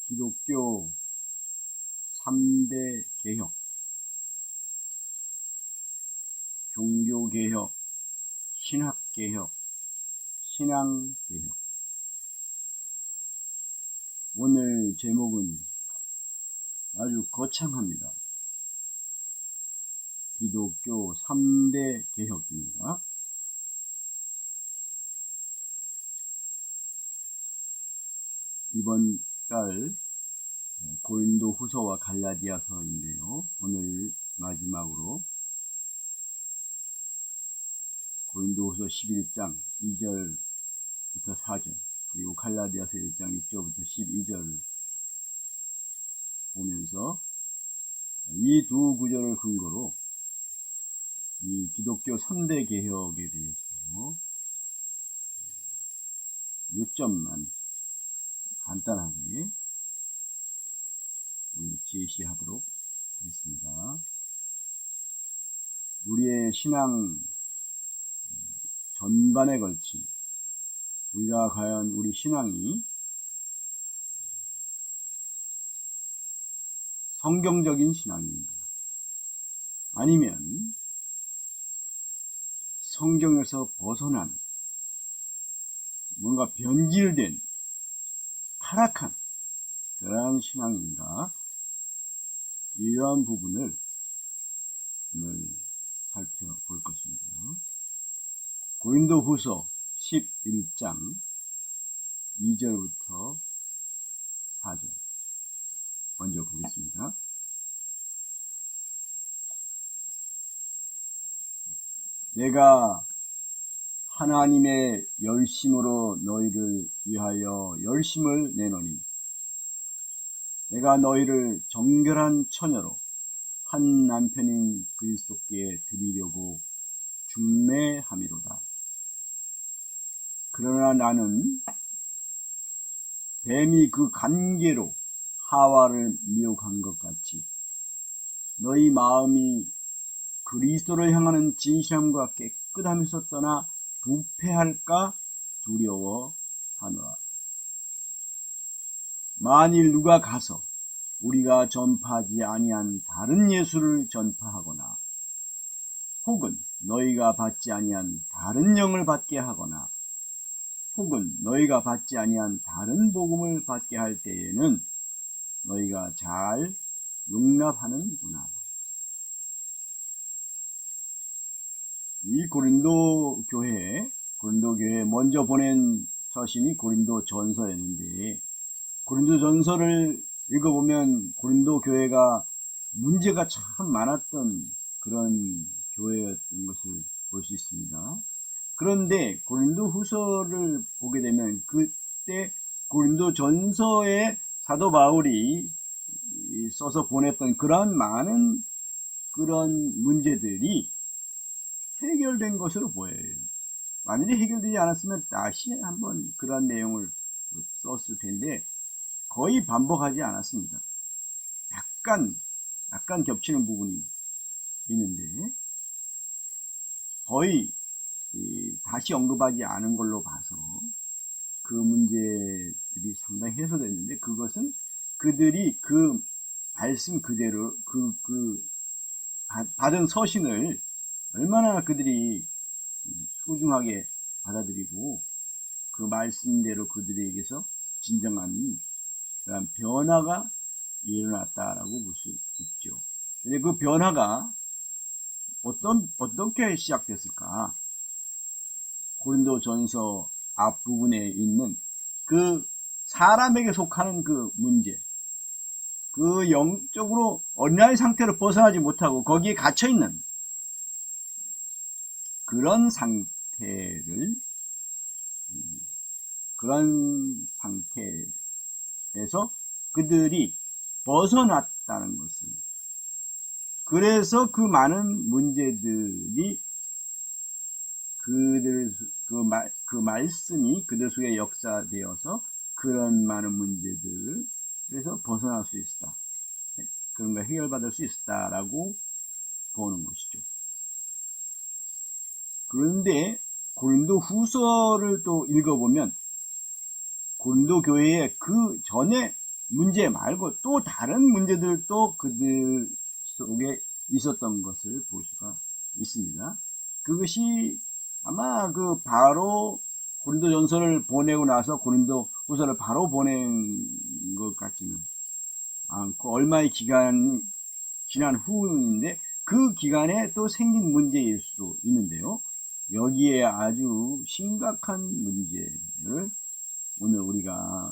기독교 3대 개혁, 종교개혁, 신학개혁, 신앙개혁. 오늘 제목은 아주 거창합니다. 기독교 3대 개혁입니다. 이번 달 고린도 후서와 갈라디아서인데요. 오늘 마지막으로 고린도 후서 11장 2절부터 4절, 그리고 갈라디아서 1장 6절부터 12절을 보면서 이 두 구절을 근거로 이 기독교 3대 개혁에 대해서 요점만 간단하게 제시하도록 하겠습니다. 우리의 신앙 전반에 걸친 우리가 과연 우리 신앙이 성경적인 신앙인가, 아니면 성경에서 벗어난 뭔가 변질된 타락한 그러한 신앙인가, 이러한 부분을 오늘 살펴볼 것입니다. 고린도 후서 11장 2절부터 4절 먼저 보겠습니다. 내가 하나님의 열심으로 너희를 위하여 열심을 내노니 내가 너희를 정결한 처녀로 한 남편인 그리스도께 드리려고 중매함이로다. 그러나 나는 뱀이 그 간계로 하와를 미혹한 것 같이 너희 마음이 그리스도를 향하는 진실함과 깨끗함에서 떠나 부패할까 두려워하노라. 만일 누가 가서 우리가 전파하지 아니한 다른 예수를 전파하거나 혹은 너희가 받지 아니한 다른 영을 받게 하거나 혹은 너희가 받지 아니한 다른 복음을 받게 할 때에는 너희가 잘 용납하는구나. 이 고린도 교회에 먼저 보낸 서신이 고린도 전서였는데, 고린도 전서를 읽어보면 고린도 교회가 문제가 참 많았던 그런 교회였던 것을 볼 수 있습니다. 그런데 고린도 후서를 보게 되면 그때 고린도 전서에 사도 바울이 써서 보냈던 그런 많은 그런 문제들이 해결된 것으로 보여요. 만약에 해결되지 않았으면 다시 한번 그런 내용을 썼을 텐데 거의 반복하지 않았습니다. 약간 겹치는 부분이 있는데 거의 다시 언급하지 않은 걸로 봐서 그 문제들이 상당히 해소됐는데, 그것은 그들이 그 말씀 그대로 받은 서신을 얼마나 그들이 소중하게 받아들이고 그 말씀대로 그들에게서 진정한 그런 변화가 일어났다라고 볼 수 있죠. 근데 그 변화가 어떻게 시작됐을까? 고린도 전서 앞부분에 있는 그 사람에게 속하는 그 문제, 그 영적으로 온전한 상태로 벗어나지 못하고 거기에 갇혀있는 그런 상태에서 그들이 벗어났다는 것을, 그래서 그 많은 문제들이 그 말씀이 그들 속에 역사되어서 그런 많은 문제들을 그래서 벗어날 수 있었다, 그런 걸 해결받을 수 있었다라고 보는 것이죠. 그런데 고린도 후서를 또 읽어보면 고린도 교회에 그 전에 문제 말고 또 다른 문제들도 그들 속에 있었던 것을 볼 수가 있습니다. 그것이 아마 그 바로 고린도전서를 보내고 나서 고린도후서를 바로 보낸 것 같지는 않고 얼마의 기간이 지난 후인데 그 기간에 또 생긴 문제일 수도 있는데요. 여기에 아주 심각한 문제를 오늘 우리가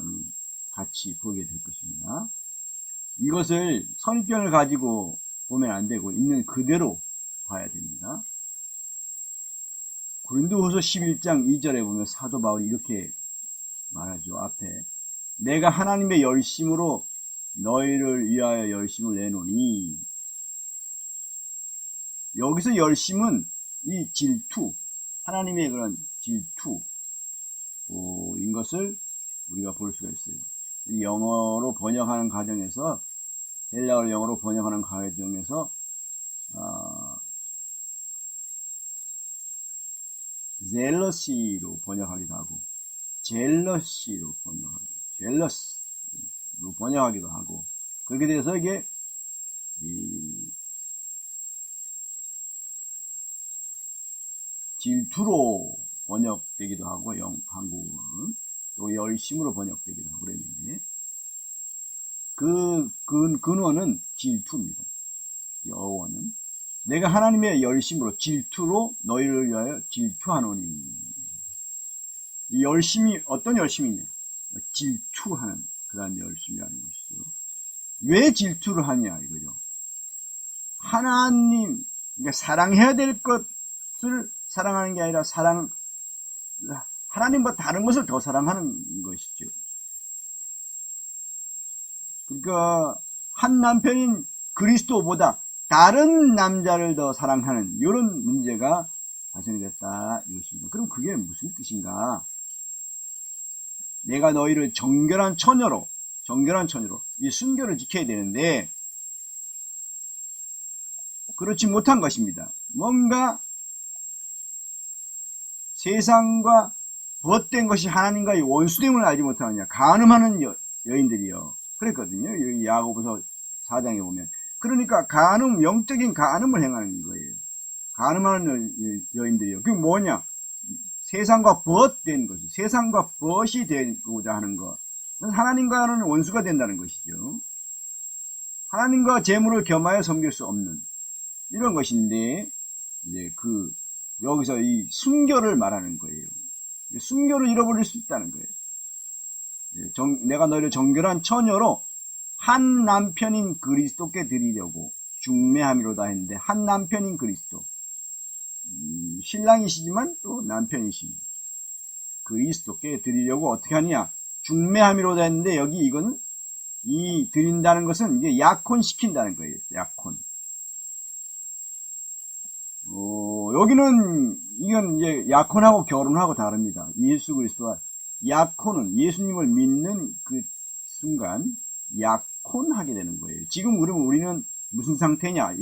같이 보게 될 것입니다. 이것을 선입견을 가지고 보면 안 되고 있는 그대로 봐야 됩니다. 고린도후서 11장 2절에 보면 사도 바울이 이렇게 말하죠. 앞에 내가 하나님의 열심으로 너희를 위하여 열심을 내노니, 여기서 열심은 이 질투, 하나님의 그런 질투인 것을 우리가 볼 수가 있어요. 영어로 번역하는 과정에서, 헬라어 영어로 번역하는 과정에서 젤러시로 번역하기도 하고, 젤러시로 번역하고, 젤러스로 번역하기도 하고, 그렇게 돼서 이게 질투로 번역되기도 하고, 한국어는 또 열심으로 번역되기도 하고 그랬는데, 그 근원은 질투입니다. 이 어원은 내가 하나님의 열심으로, 질투로 너희를 위하여 질투하노니. 이 열심이 어떤 열심이냐? 질투하는 그런 열심이라는 것이죠. 왜 질투를 하냐 이거죠. 하나님, 그러니까 사랑해야 될 것을 사랑하는 게 아니라 하나님보다 다른 것을 더 사랑하는 것이죠. 그러니까 한 남편인 그리스도보다 다른 남자를 더 사랑하는 이런 문제가 발생됐다 이것입니다. 그럼 그게 무슨 뜻인가? 내가 너희를 정결한 처녀로 이 순결을 지켜야 되는데 그렇지 못한 것입니다. 뭔가 세상과 벗된 것이 하나님과의 원수됨을 알지 못하느냐, 간음하는 여인들이요 그랬거든요. 여기 야고보서 4장에 보면. 그러니까 영적인 간음을 행하는 거예요. 간음하는 여인들이요. 그게 뭐냐? 세상과 벗된 것이, 세상과 벗이 되고자 하는 것. 하나님과는 원수가 된다는 것이죠. 하나님과 재물을 겸하여 섬길 수 없는 이런 것인데, 이제 여기서 이 순결을 말하는 거예요. 순결을 잃어버릴 수 있다는 거예요. 내가 너희를 정결한 처녀로 한 남편인 그리스도께 드리려고 중매함이로다 했는데, 한 남편인 그리스도, 신랑이시지만 또 남편이신 그리스도께 드리려고 어떻게 하느냐, 중매함이로다 했는데, 여기 이거는 드린다는 것은 이게 약혼시킨다는 거예요. 약혼. 여기는 이건 이제 약혼하고 결혼하고 다릅니다. 예수 그리스도와 약혼은 예수님을 믿는 그 순간 약혼하게 되는 거예요. 지금 그러면 우리는 무슨 상태냐?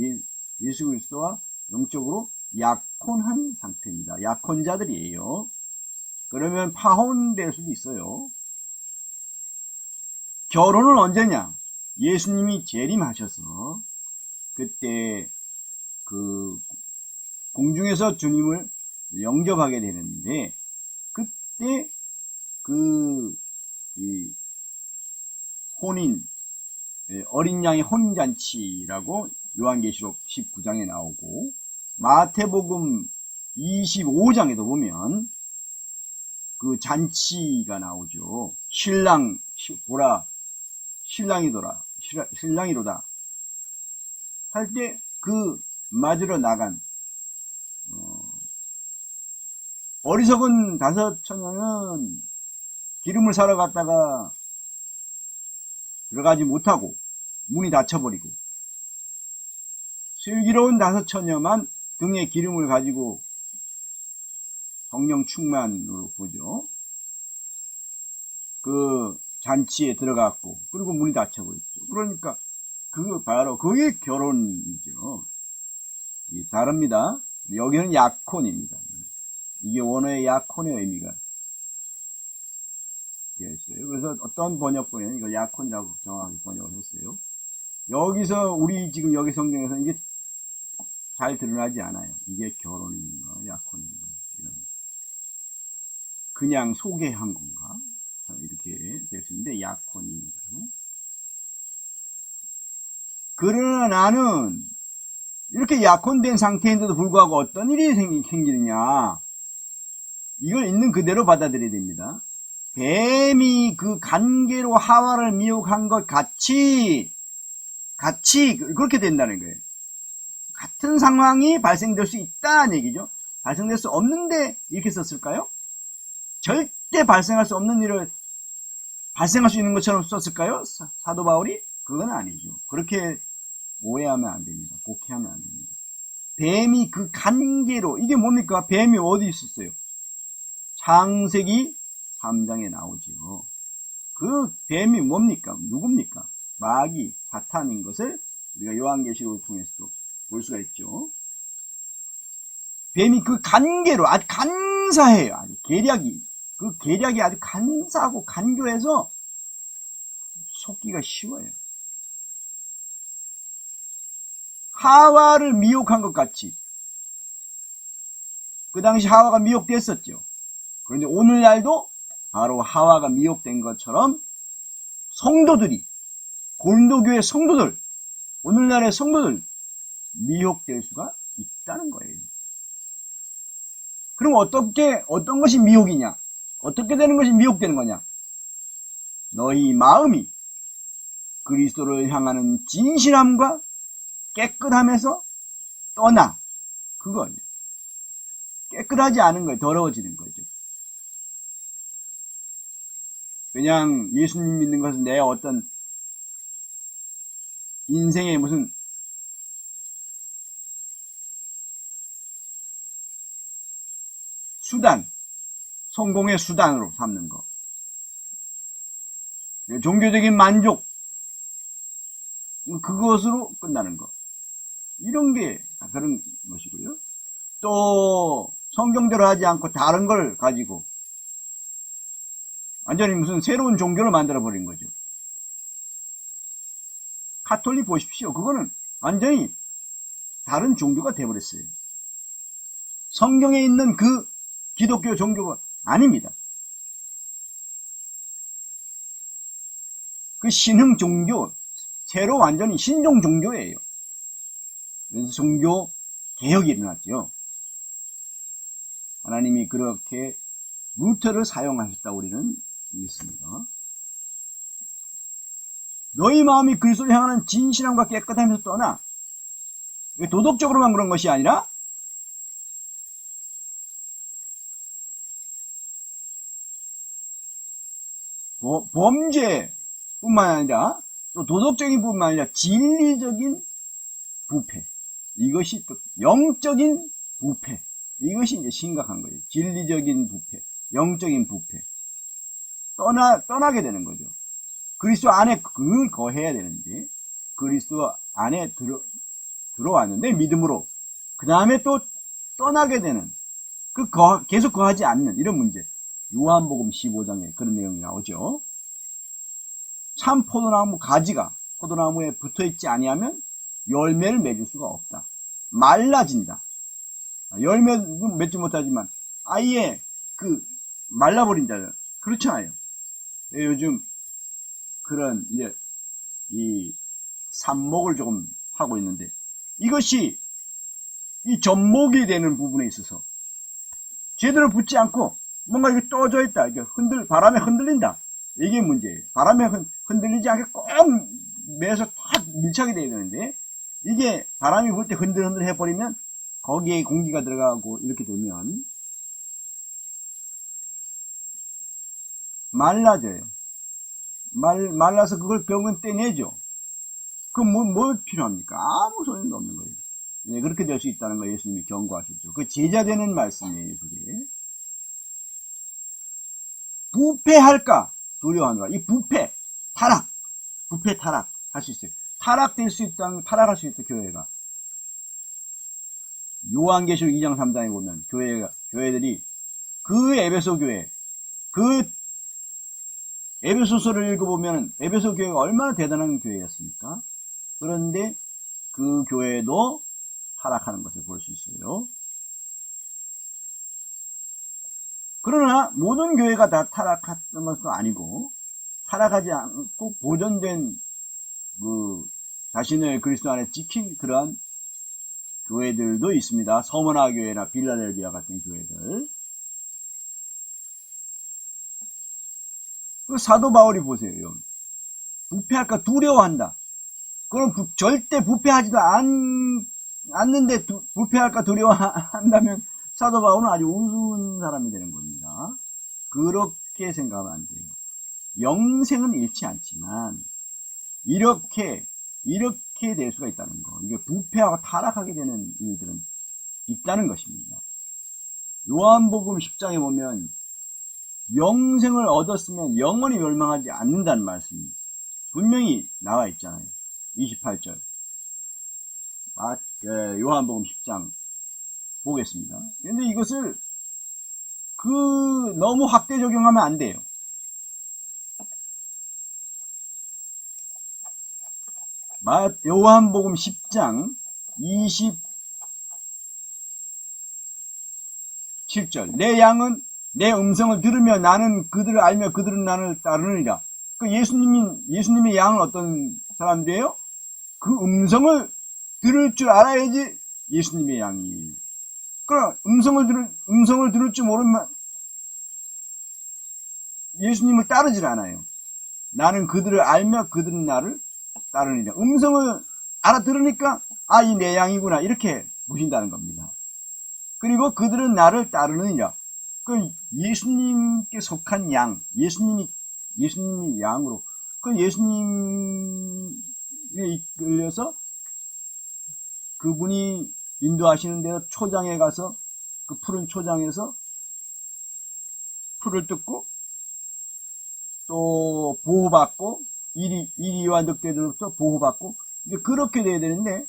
예수 그리스도와 영적으로 약혼한 상태입니다. 약혼자들이에요. 그러면 파혼될 수도 있어요. 결혼은 언제냐? 예수님이 재림하셔서 그때 공중에서 주님을 영접하게 되는데, 그때 어린 양의 혼인잔치라고 요한계시록 19장에 나오고, 마태복음 25장에도 보면 그 잔치가 나오죠. 신랑이로다 할 때 맞으러 나간 어리석은 5 처녀는 기름을 사러 갔다가 들어가지 못하고 문이 닫혀버리고, 슬기로운 5 처녀만 등에 기름을 가지고 성령 충만으로 보죠. 그 잔치에 들어갔고, 그리고 문이 닫혀버렸죠. 그러니까 바로 그게 결혼이죠. 다릅니다. 여기는 약혼입니다. 이게 원어의 약혼의 의미가 되어 있어요. 그래서 어떤 번역본에는 이걸 약혼이라고 정확하게 번역을 했어요. 여기서 우리 지금 여기 성경에서 이게 잘 드러나지 않아요. 이게 결혼인가 약혼인가 이런. 그냥 소개한 건가 이렇게 됐는데 약혼입니다. 그러나 나는 이렇게 약혼된 상태인데도 불구하고 어떤 일이 생기느냐, 이걸 있는 그대로 받아들여야 됩니다. 뱀이 그 간계로 하와를 미혹한 것 같이 그렇게 된다는 거예요. 같은 상황이 발생될 수 있다는 얘기죠. 발생될 수 없는데 이렇게 썼을까요? 절대 발생할 수 없는 일을 발생할 수 있는 것처럼 썼을까요? 사도 바울이? 그건 아니죠. 그렇게 오해하면 안 됩니다. 곡해하면 안 됩니다. 뱀이 그 간계로, 이게 뭡니까? 뱀이 어디 있었어요? 창세기 3장에 나오죠. 그 뱀이 뭡니까? 누굽니까? 마귀, 사탄인 것을 우리가 요한계시록을 통해서도 볼 수가 있죠. 뱀이 그 간계로 아주 간사해요. 아주 그 계략이 아주 간사하고 간교해서 속기가 쉬워요. 하와를 미혹한 것 같이. 그 당시 하와가 미혹됐었죠. 그런데 오늘날도 바로 하와가 미혹된 것처럼 성도들이, 고린도교회 성도들, 오늘날의 성도들 미혹될 수가 있다는 거예요. 그럼 어떤 것이 미혹이냐? 어떻게 되는 것이 미혹되는 거냐? 너희 마음이 그리스도를 향하는 진실함과 깨끗함에서 떠나. 그거예요. 깨끗하지 않은 거예요. 더러워지는 거죠. 그냥 예수님 믿는 것은 내 어떤 인생의 무슨 수단, 성공의 수단으로 삼는 거. 종교적인 만족, 그것으로 끝나는 거. 이런 게 그런 것이고요. 또 성경대로 하지 않고 다른 걸 가지고 완전히 무슨 새로운 종교를 만들어버린 거죠. 카톨릭 보십시오. 그거는 완전히 다른 종교가 되어버렸어요. 성경에 있는 그 기독교 종교가 아닙니다. 그 신흥 종교, 새로 완전히 신종 종교예요. 그래서 종교 개혁이 일어났죠. 하나님이 그렇게 루터를 사용하셨다고 우리는 믿습니다. 너희 마음이 그리스도를 향하는 진실함과 깨끗함에서 떠나. 도덕적으로만 그런 것이 아니라 범죄뿐만 아니라 또 도덕적인 뿐만 아니라 진리적인 부패. 이것이 또 영적인 부패. 이것이 이제 심각한 거예요. 진리적인 부패, 영적인 부패. 떠나게 되는 거죠. 그리스도 안에 거해야 되는데, 그리스도 안에 들어왔는데, 믿음으로. 그 다음에 또 떠나게 되는, 계속 거하지 않는 이런 문제. 요한복음 15장에 그런 내용이 나오죠. 참 포도나무 가지가 포도나무에 붙어있지 아니하면 열매를 맺을 수가 없다. 말라진다. 열매는 맺지 못하지만 아예 말라버린다. 그렇잖아요. 요즘 그런 이제 이 삽목을 조금 하고 있는데 이것이 이 접목이 되는 부분에 있어서 제대로 붙지 않고 뭔가 이렇게 떠져 있다. 이게 바람에 흔들린다. 이게 문제예요. 바람에 흔들리지 않게 꼭 매서 탁 밀착이 되어야 되는데 이게 바람이 불 때 흔들흔들 해버리면 거기에 공기가 들어가고 이렇게 되면 말라져요. 말라서 그걸 병은 떼내죠. 그럼 뭐 필요합니까? 아무 소용도 없는 거예요. 네, 그렇게 될 수 있다는 거 예수님이 경고하셨죠. 그 제자 되는 말씀이에요, 그게. 부패할까 두려워하노라. 이 부패, 타락 할 수 있어요. 타락할 수 있다, 교회가. 요한계시록 2장 3장에 보면 교회들이 그 에베소 교회, 그 에베소서를 읽어보면 에베소 교회가 얼마나 대단한 교회였습니까? 그런데 그 교회도 타락하는 것을 볼 수 있어요. 그러나 모든 교회가 다 타락했던 것도 아니고, 타락하지 않고 보존된 자신을 그리스도 안에 지킨 그러한 교회들도 있습니다. 서머나 교회나 빌라델비아 같은 교회들. 그 사도 바울이 보세요. 부패할까 두려워한다. 그럼 절대 부패하지도 않는데 부패할까 두려워한다면 사도 바울은 아주 우스운 사람이 되는 겁니다. 그렇게 생각하면 안 돼요. 영생은 잃지 않지만 이렇게 될 수가 있다는 거. 이게 부패하고 타락하게 되는 일들은 있다는 것입니다. 요한복음 10장에 보면 영생을 얻었으면 영원히 멸망하지 않는다는 말씀이 분명히 나와 있잖아요. 28절. 요한복음 10장 보겠습니다. 그런데 이것을 너무 확대 적용하면 안 돼요. 요한복음 10장 27절. 내 양은 내 음성을 들으며 나는 그들을 알며 그들은 나를 따르느니라. 그 예수님의 양은 어떤 사람들이에요? 그 음성을 들을 줄 알아야지 예수님의 양이에요. 그럼 음성을 들을 줄 모르면 예수님을 따르질 않아요. 나는 그들을 알며 그들은 나를 따르느니라. 음성을 알아들으니까 이 내 양이구나 이렇게 보신다는 겁니다. 그리고 그들은 나를 따르느니라. 그 예수님께 속한 양, 예수님이 양으로 그 예수님에 이끌려서 그분이 인도하시는 대로 초장에 가서 그 푸른 초장에서 풀을 뜯고 또 보호받고 이리와 늑대들로부터 보호받고 이제 그렇게 돼야 되는데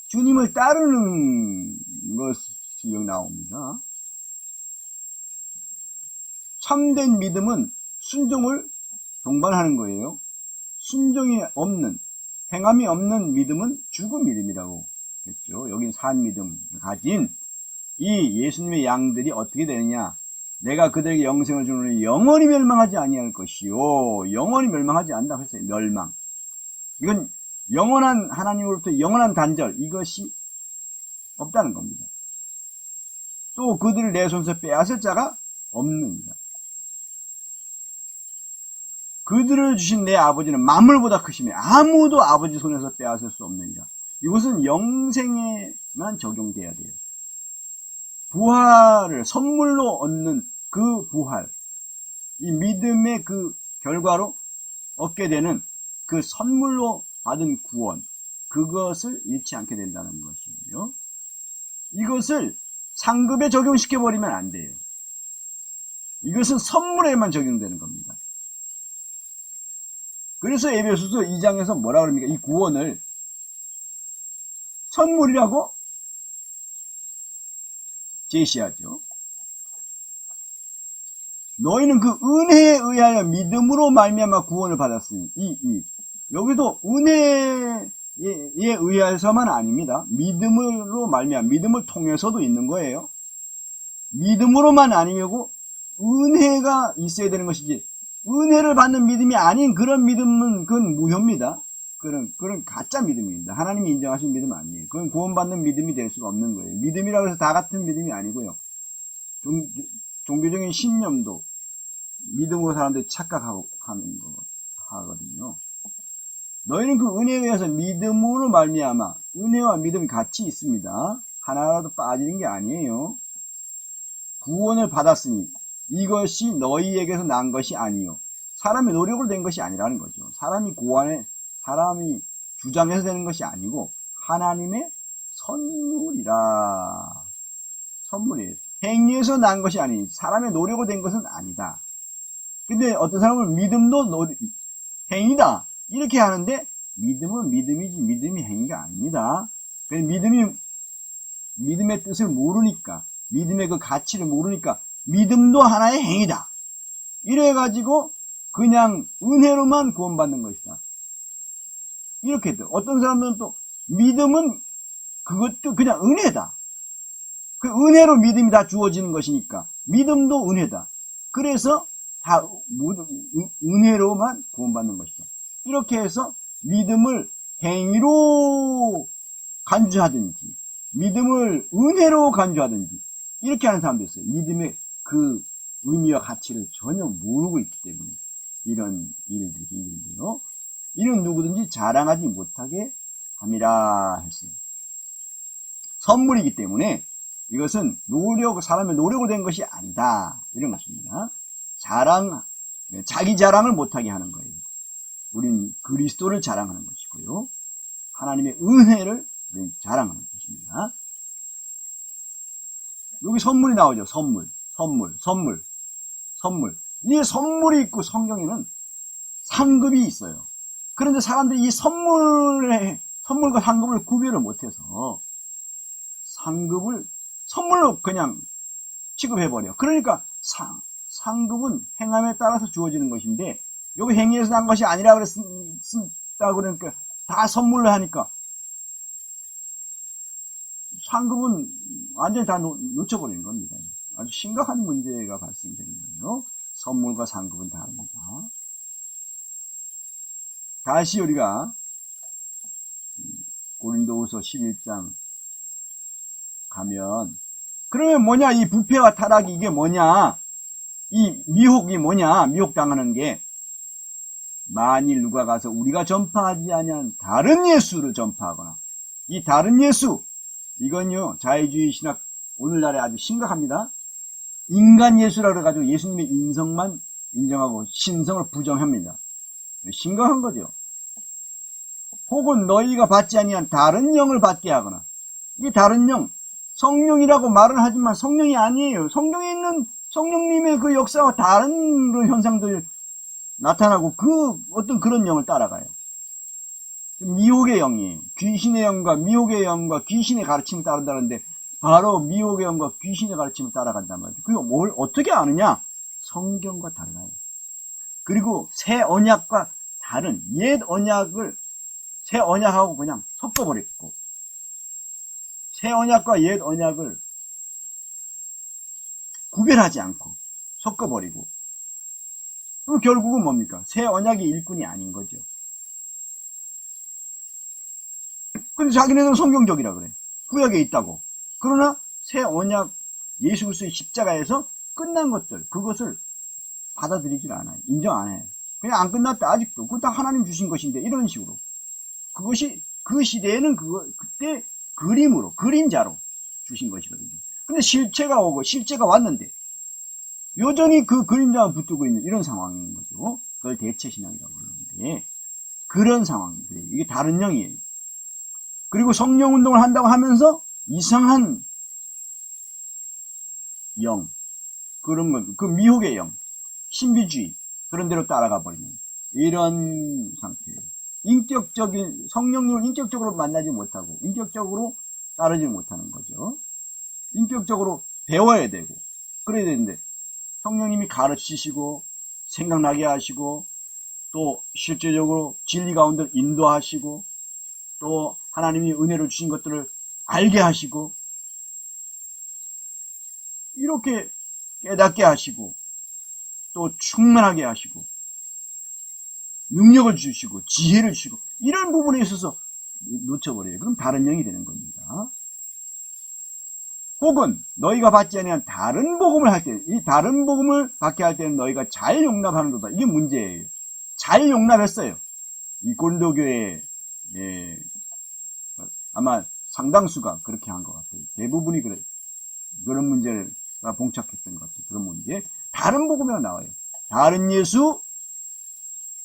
주님을 따르는 것이 여기 나옵니다. 참된 믿음은 순종을 동반하는 거예요. 순종이 없는, 행함이 없는 믿음은 죽은 믿음이라고 했죠. 여긴 산 믿음 가진 이 예수님의 양들이 어떻게 되느냐. 내가 그들에게 영생을 주노니 영원히 멸망하지 아니할 것이요. 영원히 멸망하지 않는다고 했어요. 멸망. 이건 영원한 하나님으로부터 영원한 단절, 이것이 없다는 겁니다. 또 그들을 내 손에서 빼앗을 자가 없느니라. 그들을 주신 내 아버지는 만물보다 크시며 아무도 아버지 손에서 빼앗을 수 없느니라. 이것은 영생에만 적용돼야 돼요. 부활을 선물로 얻는 그 부활, 이 믿음의 그 결과로 얻게 되는 그 선물로 받은 구원, 그것을 잃지 않게 된다는 것이고요. 이것을 상급에 적용시켜버리면 안 돼요. 이것은 선물에만 적용되는 겁니다. 그래서 에베소서 2장에서 뭐라 그럽니까? 이 구원을 선물이라고 제시하죠. 너희는 그 은혜에 의하여 믿음으로 말미암아 구원을 받았으니 여기도 은혜에 의해서만 아닙니다. 믿음으로 말미암아 믿음을 통해서도 있는 거예요. 믿음으로만 아니고 은혜가 있어야 되는 것이지 은혜를 받는 믿음이 아닌 그런 믿음은 그건 무효입니다. 그런 가짜 믿음입니다. 하나님이 인정하신 믿음 아니에요. 그건 구원받는 믿음이 될 수가 없는 거예요. 믿음이라고 해서 다 같은 믿음이 아니고요. 종교적인 신념도 믿음으로 사람들이 착각하고 하는 거거든요. 너희는 그 은혜에 의해서 믿음으로 말미암아, 은혜와 믿음이 같이 있습니다. 하나라도 빠지는 게 아니에요. 구원을 받았으니 이것이 너희에게서 난 것이 아니요 사람의 노력으로 된 것이 아니라는 거죠. 사람이 주장해서 되는 것이 아니고 하나님의 선물이라. 선물이에요. 행위에서 난 것이 아니, 사람의 노력으로 된 것은 아니다. 근데 어떤 사람은 믿음도 행위다 이렇게 하는데 믿음은 믿음이지 믿음이 행위가 아닙니다. 믿음의 뜻을 모르니까, 믿음의 그 가치를 모르니까 믿음도 하나의 행위다 이래가지고 그냥 은혜로만 구원받는 것이다. 이렇게 또 어떤 사람들은 또 믿음은 그것도 그냥 은혜다. 그 은혜로 믿음이 다 주어지는 것이니까 믿음도 은혜다. 그래서 다 모두 은혜로만 구원받는 것이다. 이렇게 해서 믿음을 행위로 간주하든지 믿음을 은혜로 간주하든지 이렇게 하는 사람도 있어요. 믿음의 그 의미와 가치를 전혀 모르고 있기 때문에 이런 일들이 생기는데요. 이는 누구든지 자랑하지 못하게 함이라 했어요. 선물이기 때문에 이것은 사람의 노력으로 된 것이 아니다. 이런 것입니다. 자기 자랑을 못하게 하는 거예요. 우린 그리스도를 자랑하는 것이고요. 하나님의 은혜를 우린 자랑하는 것입니다. 여기 선물이 나오죠. 선물. 이 선물이 있고 성경에는 상급이 있어요. 그런데 사람들이 이 선물과 상급을 구별을 못해서 선물로 그냥 취급해버려. 그러니까 상급은 행함에 따라서 주어지는 것인데 여기 행위에서 난 것이 아니라 그랬다 그러니까 다 선물로 하니까 상급은 완전히 다 놓쳐버리는 겁니다. 아주 심각한 문제가 발생되는 거예요. 선물과 상급은 다릅니다. 다시 우리가 고린도후서 11장 가면 그러면 뭐냐 이 부패와 타락이 이게 뭐냐 이 미혹이 뭐냐 미혹당하는 게 만일 누가 가서 우리가 전파하지 아니한 다른 예수를 전파하거나 이 다른 예수 이건요 자유주의 신학 오늘날에 아주 심각합니다. 인간 예수라 그래가지고 예수님의 인성만 인정하고 신성을 부정합니다. 심각한 거죠. 혹은 너희가 받지 아니한 다른 영을 받게 하거나 이 다른 영 성령이라고 말은 하지만 성령이 아니에요. 성경에 있는 성령님의 그 역사와 다른 그런 현상들 나타나고 어떤 그런 영을 따라가요. 미혹의 영이에요. 귀신의 영과 미혹의 영과 귀신의 가르침을 따른다는데 바로 미혹의 영과 귀신의 가르침을 따라간단 말이죠. 그리고 뭘 어떻게 아느냐? 성경과 달라요. 그리고 새 언약과 다른 옛 언약을 새 언약하고 그냥 섞어버렸고 새 언약과 옛 언약을 구별하지 않고 섞어버리고 그럼 결국은 뭡니까? 새 언약의 일꾼이 아닌 거죠. 근데 자기네들은 성경적이라 그래. 구약에 있다고. 그러나 새 언약 예수 그리스도의 십자가에서 끝난 것들 그것을 받아들이질 않아요. 인정 안 해요. 그냥 안 끝났다 아직도. 그거 다 하나님 주신 것인데 이런 식으로. 그것이 그 시대에는 그때 그림으로 그림자로 주신 것이거든요. 근데 실체가 오고 실제가 왔는데 여전히 그 그림자가 붙들고 있는 이런 상황인 거죠. 그걸 대체신앙이라고 그러는데 그런 상황이에요. 이게 다른 영이에요. 그리고 성령 운동을 한다고 하면서 이상한 영 그런 것, 그 미혹의 영, 신비주의 그런 대로 따라가 버리는 이런 상태예요. 인격적인 성령님을 인격적으로 만나지 못하고 인격적으로 따르지 못하는 거죠. 인격적으로 배워야 되고 그래야 되는데 성령님이 가르치시고 생각나게 하시고 또 실제적으로 진리 가운데 인도하시고 또 하나님이 은혜를 주신 것들을 알게 하시고 이렇게 깨닫게 하시고 또 충만하게 하시고 능력을 주시고 지혜를 주시고 이런 부분에 있어서 놓쳐버려요. 그럼 다른 영이 되는 겁니다. 혹은 너희가 받지 아니한 다른 복음을 할 때, 이 다른 복음을 받게 할 때는 너희가 잘 용납하는도다. 이게 문제예요. 잘 용납했어요. 이 고린도 교회 아마 상당수가 그렇게 한 것 같아요. 대부분이 그래 그런 문제를 봉착했던 것 같아요. 그런 문제. 다른 복음이라 나와요. 다른 예수,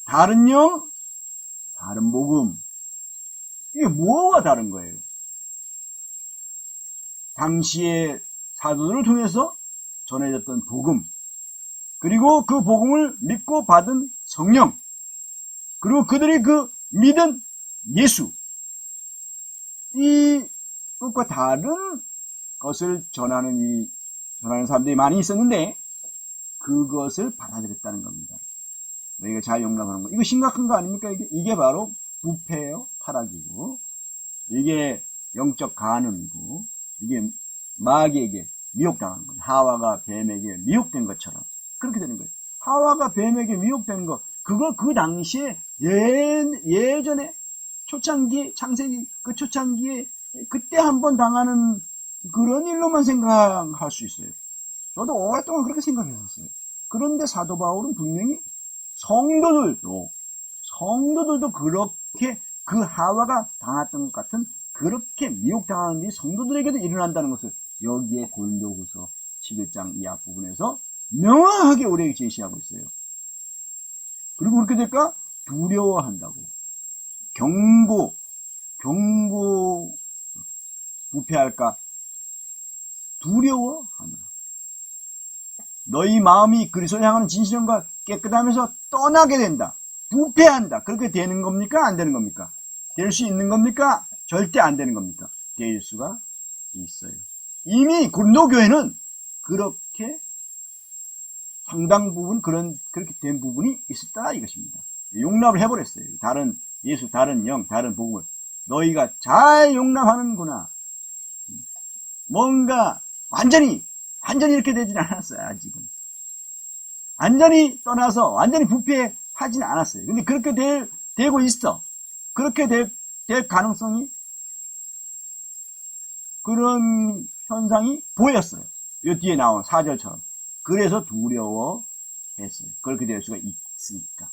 다른 영, 다른 복음. 이게 뭐가 다른 거예요? 당시의 사도들을 통해서 전해졌던 복음, 그리고 그 복음을 믿고 받은 성령, 그리고 그들이 그 믿은 예수, 이 것과 다른 것을 전하는 사람들이 많이 있었는데 그것을 받아들였다는 겁니다. 너희가 잘 용납하는 거. 이거 심각한 거 아닙니까? 이게 바로 부패예요. 타락이고. 이게 영적 간음이고. 이게 마귀에게 미혹당하는 거예요. 하와가 뱀에게 미혹된 것처럼. 그렇게 되는 거예요. 하와가 뱀에게 미혹된 거. 그거 그 당시에 예전에 초창기, 창세기 그 초창기에 그때 한번 당하는 그런 일로만 생각할 수 있어요. 저도 오랫동안 그렇게 생각했었어요. 그런데 사도 바울은 분명히 성도들도 그렇게 그 하와가 당했던 것 같은 그렇게 미혹당하는 일이 성도들에게도 일어난다는 것을 여기에 고린도후서 11장 이 앞부분에서 명확하게 우리에게 제시하고 있어요. 그리고 그렇게 될까? 두려워한다고. 경고, 부패할까? 두려워하느라. 너희 마음이 그리스도를 향하는 진실함과 깨끗하면서 떠나게 된다. 부패한다. 그렇게 되는 겁니까? 안 되는 겁니까? 될 수 있는 겁니까? 절대 안 되는 겁니까? 될 수가 있어요. 이미 고린도 교회는 그렇게 상당 부분 그렇게 된 부분이 있었다 이것입니다. 용납을 해버렸어요. 다른 예수, 다른 영, 다른 복음을 너희가 잘 용납하는구나. 뭔가 완전히 이렇게 되진 않았어요. 아직은 완전히 떠나서 완전히 부패하진 않았어요. 근데 그렇게 되고 있어. 그렇게 될 가능성이, 그런 현상이 보였어요. 이 뒤에 나온 4절처럼. 그래서 두려워했어요. 그렇게 될 수가 있으니까.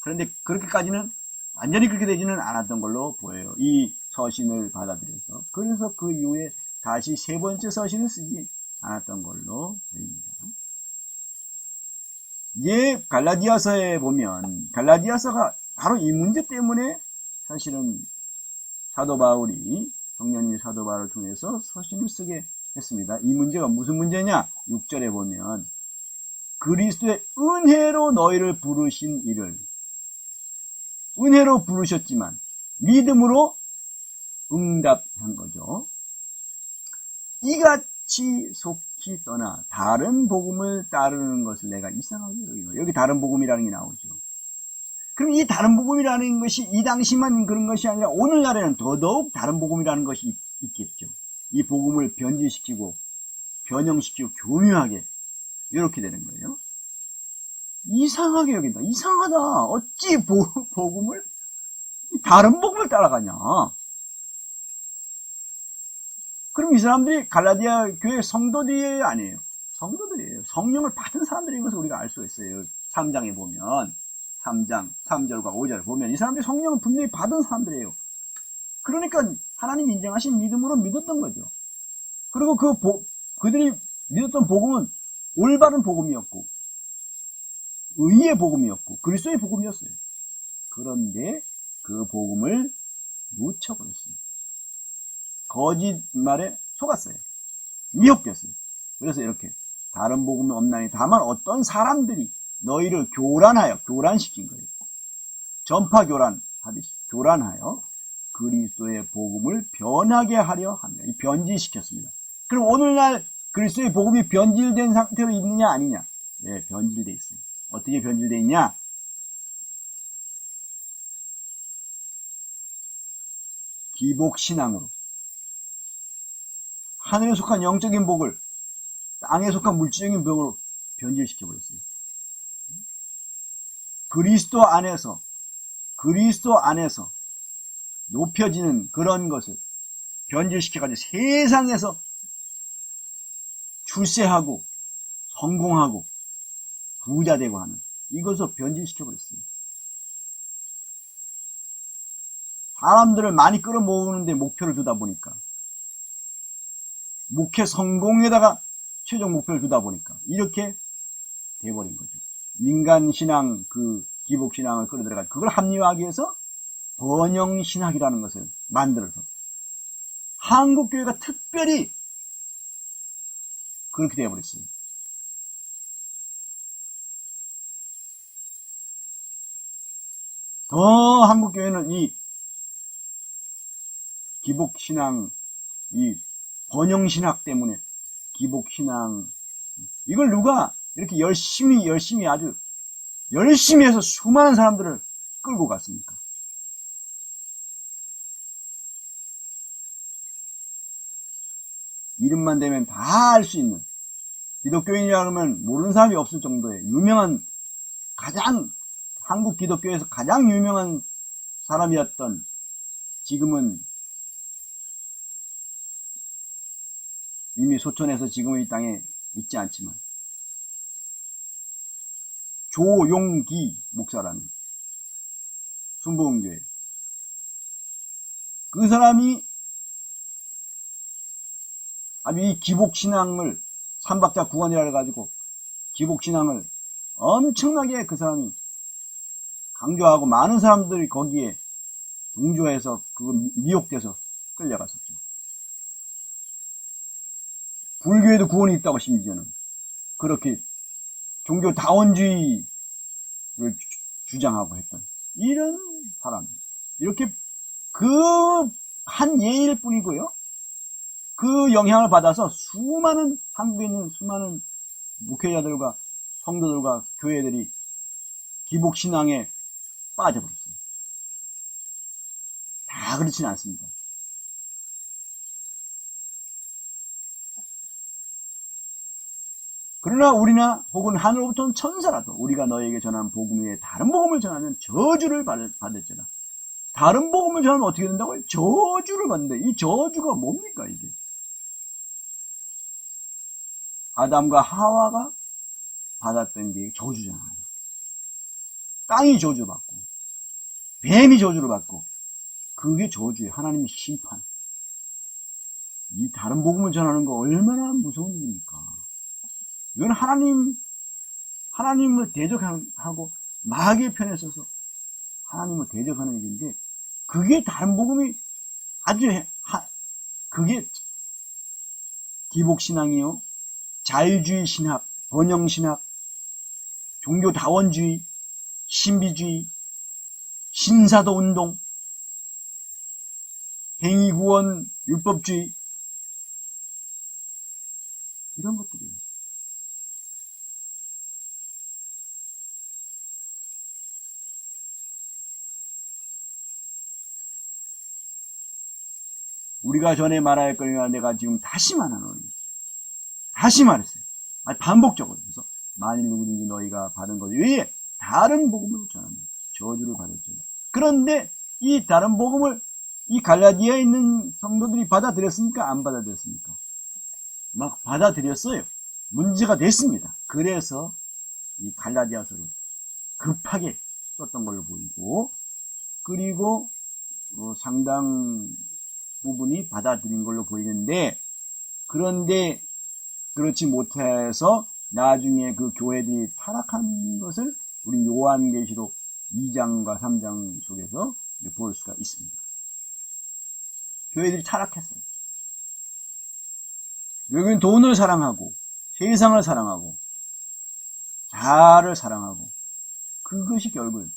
그런데 그렇게까지는 완전히 그렇게 되지는 않았던 걸로 보여요. 이 서신을 받아들여서. 그래서 그 이후에 다시 세 번째 서신을 쓰지 않았던 걸로 보입니다. 예, 갈라디아서에 보면 갈라디아서가 바로 이 문제 때문에 사실은 사도 바울이, 성령님이 사도 바울을 통해서 서신을 쓰게 했습니다. 이 문제가 무슨 문제냐? 6절에 보면 그리스도의 은혜로 너희를 부르신 이를, 은혜로 부르셨지만 믿음으로 응답한 거죠. 이같이 속히 떠나 다른 복음을 따르는 것을 내가 이상하게 여기고, 여기 다른 복음이라는 게 나오죠. 그럼 이 다른 복음이라는 것이 이 당시만 그런 것이 아니라 오늘날에는 더더욱 다른 복음이라는 것이 있겠죠. 이 복음을 변질시키고 변형시키고 교묘하게 이렇게 되는 거예요. 이상하게 여긴다. 이상하다. 어찌 복음을 다른 복음을 따라가냐. 그럼 이 사람들이 갈라디아 교회 성도들이 아니에요. 성도들이에요. 성령을 받은 사람들인 것을 우리가 알 수가 있어요. 3장에 보면 3장 3절과 5절 보면 이 사람들이 성령을 분명히 받은 사람들이에요. 그러니까 하나님 인정하신 믿음으로 믿었던 거죠. 그리고 그들이 믿었던 복음은 올바른 복음이었고 의의 복음이었고 그리스도의 복음이었어요. 그런데 그 복음을 놓쳐버렸어요. 거짓말에 속았어요. 미혹됐어요. 그래서 이렇게 다른 복음은 없나니 다만 어떤 사람들이 너희를 교란시킨 거예요. 전파 교란하듯이 교란하여 그리스도의 복음을 변하게 하려 합니다. 이 변질시켰습니다. 그럼 오늘날 그리스도의 복음이 변질된 상태로 있느냐 아니냐? 네, 변질되어 있어요. 어떻게 변질되어 있냐? 기복신앙으로 하늘에 속한 영적인 복을 땅에 속한 물질적인 복으로 변질시켜버렸어요. 그리스도 안에서 높여지는 그런 것을 변질시켜가지고 세상에서 출세하고 성공하고 부자되고 하는 이것을 변질시켜버렸어요. 사람들을 많이 끌어모으는데 목표를 두다 보니까, 목회 성공에다가 최종 목표를 두다 보니까 이렇게 돼버린 거죠. 민간신앙, 기복신앙을 끌어들여가지고 그걸 합리화하기 위해서 번영신학이라는 것을 만들어서 한국교회가 특별히 그렇게 되어버렸어요. 더 한국교회는 이 기복신앙, 이 번영신학 때문에 기복신앙, 이걸 누가 이렇게 열심히 아주 열심히 해서 수많은 사람들을 끌고 갔습니까? 이름만 대면 다 알 수 있는, 기독교인이라 그러면 모르는 사람이 없을 정도의 유명한, 한국 기독교에서 가장 유명한 사람이었던, 지금은 이미 소천해서 지금은 이 땅에 있지 않지만, 조용기 목사라는 순복음교회, 그 사람이 아주 이 기복신앙을, 삼박자 구원이라 해가지고 기복신앙을 엄청나게 그 사람이 강조하고, 많은 사람들이 거기에 동조해서 그거 미혹돼서 끌려갔었죠. 불교에도 구원이 있다고, 심지어는 그렇게 종교 다원주의를 주장하고 했던 이런 사람, 이렇게 그 한 예일 뿐이고요, 그 영향을 받아서 수많은, 한국에 있는 수많은 목회자들과 성도들과 교회들이 기복신앙에 빠져버렸어요. 다 그렇지는 않습니다. 그러나 우리나 혹은 하늘로부터 온 천사라도 우리가 너에게 전한 복음 외에 다른 복음을 전하면 저주를 받을지라. 다른 복음을 전하면 어떻게 된다고요? 저주를 받는데, 이 저주가 뭡니까 이게? 아담과 하와가 받았던 게 저주잖아요. 땅이 저주받고 뱀이 저주를 받고, 그게 저주예요. 하나님의 심판. 이 다른 복음을 전하는 거 얼마나 무서운 일입니까? 이건 하나님을 대적하고 마귀의 편에 서서 하나님을 대적하는 일인데, 그게 다른 복음이 그게 기복신앙이요, 자유주의 신학, 번영신학, 종교다원주의, 신비주의, 신사도 운동, 행위구원, 율법주의, 이런 것들이에요. 우리가 전에 말할 거니까 내가 지금 다시 말하노니, 다시 말했어요. 반복적으로. 그래서 만일 누구든지 너희가 받은 것 외에 다른 복음을 전하면 저주를 받을지어다. 그런데 이 다른 복음을 이 갈라디아에 있는 성도들이 받아들였습니까? 안 받아들였습니까? 막 받아들였어요. 문제가 됐습니다. 그래서 이 갈라디아서를 급하게 썼던 걸로 보이고, 그리고 상당 부분이 받아들인 걸로 보이는데, 그런데 그렇지 못해서 나중에 그 교회들이 타락한 것을 우리 요한계시록 2장과 3장 속에서 볼 수가 있습니다. 교회들이 타락했어요. 여기는 돈을 사랑하고 세상을 사랑하고 자아를 사랑하고, 그것이 결국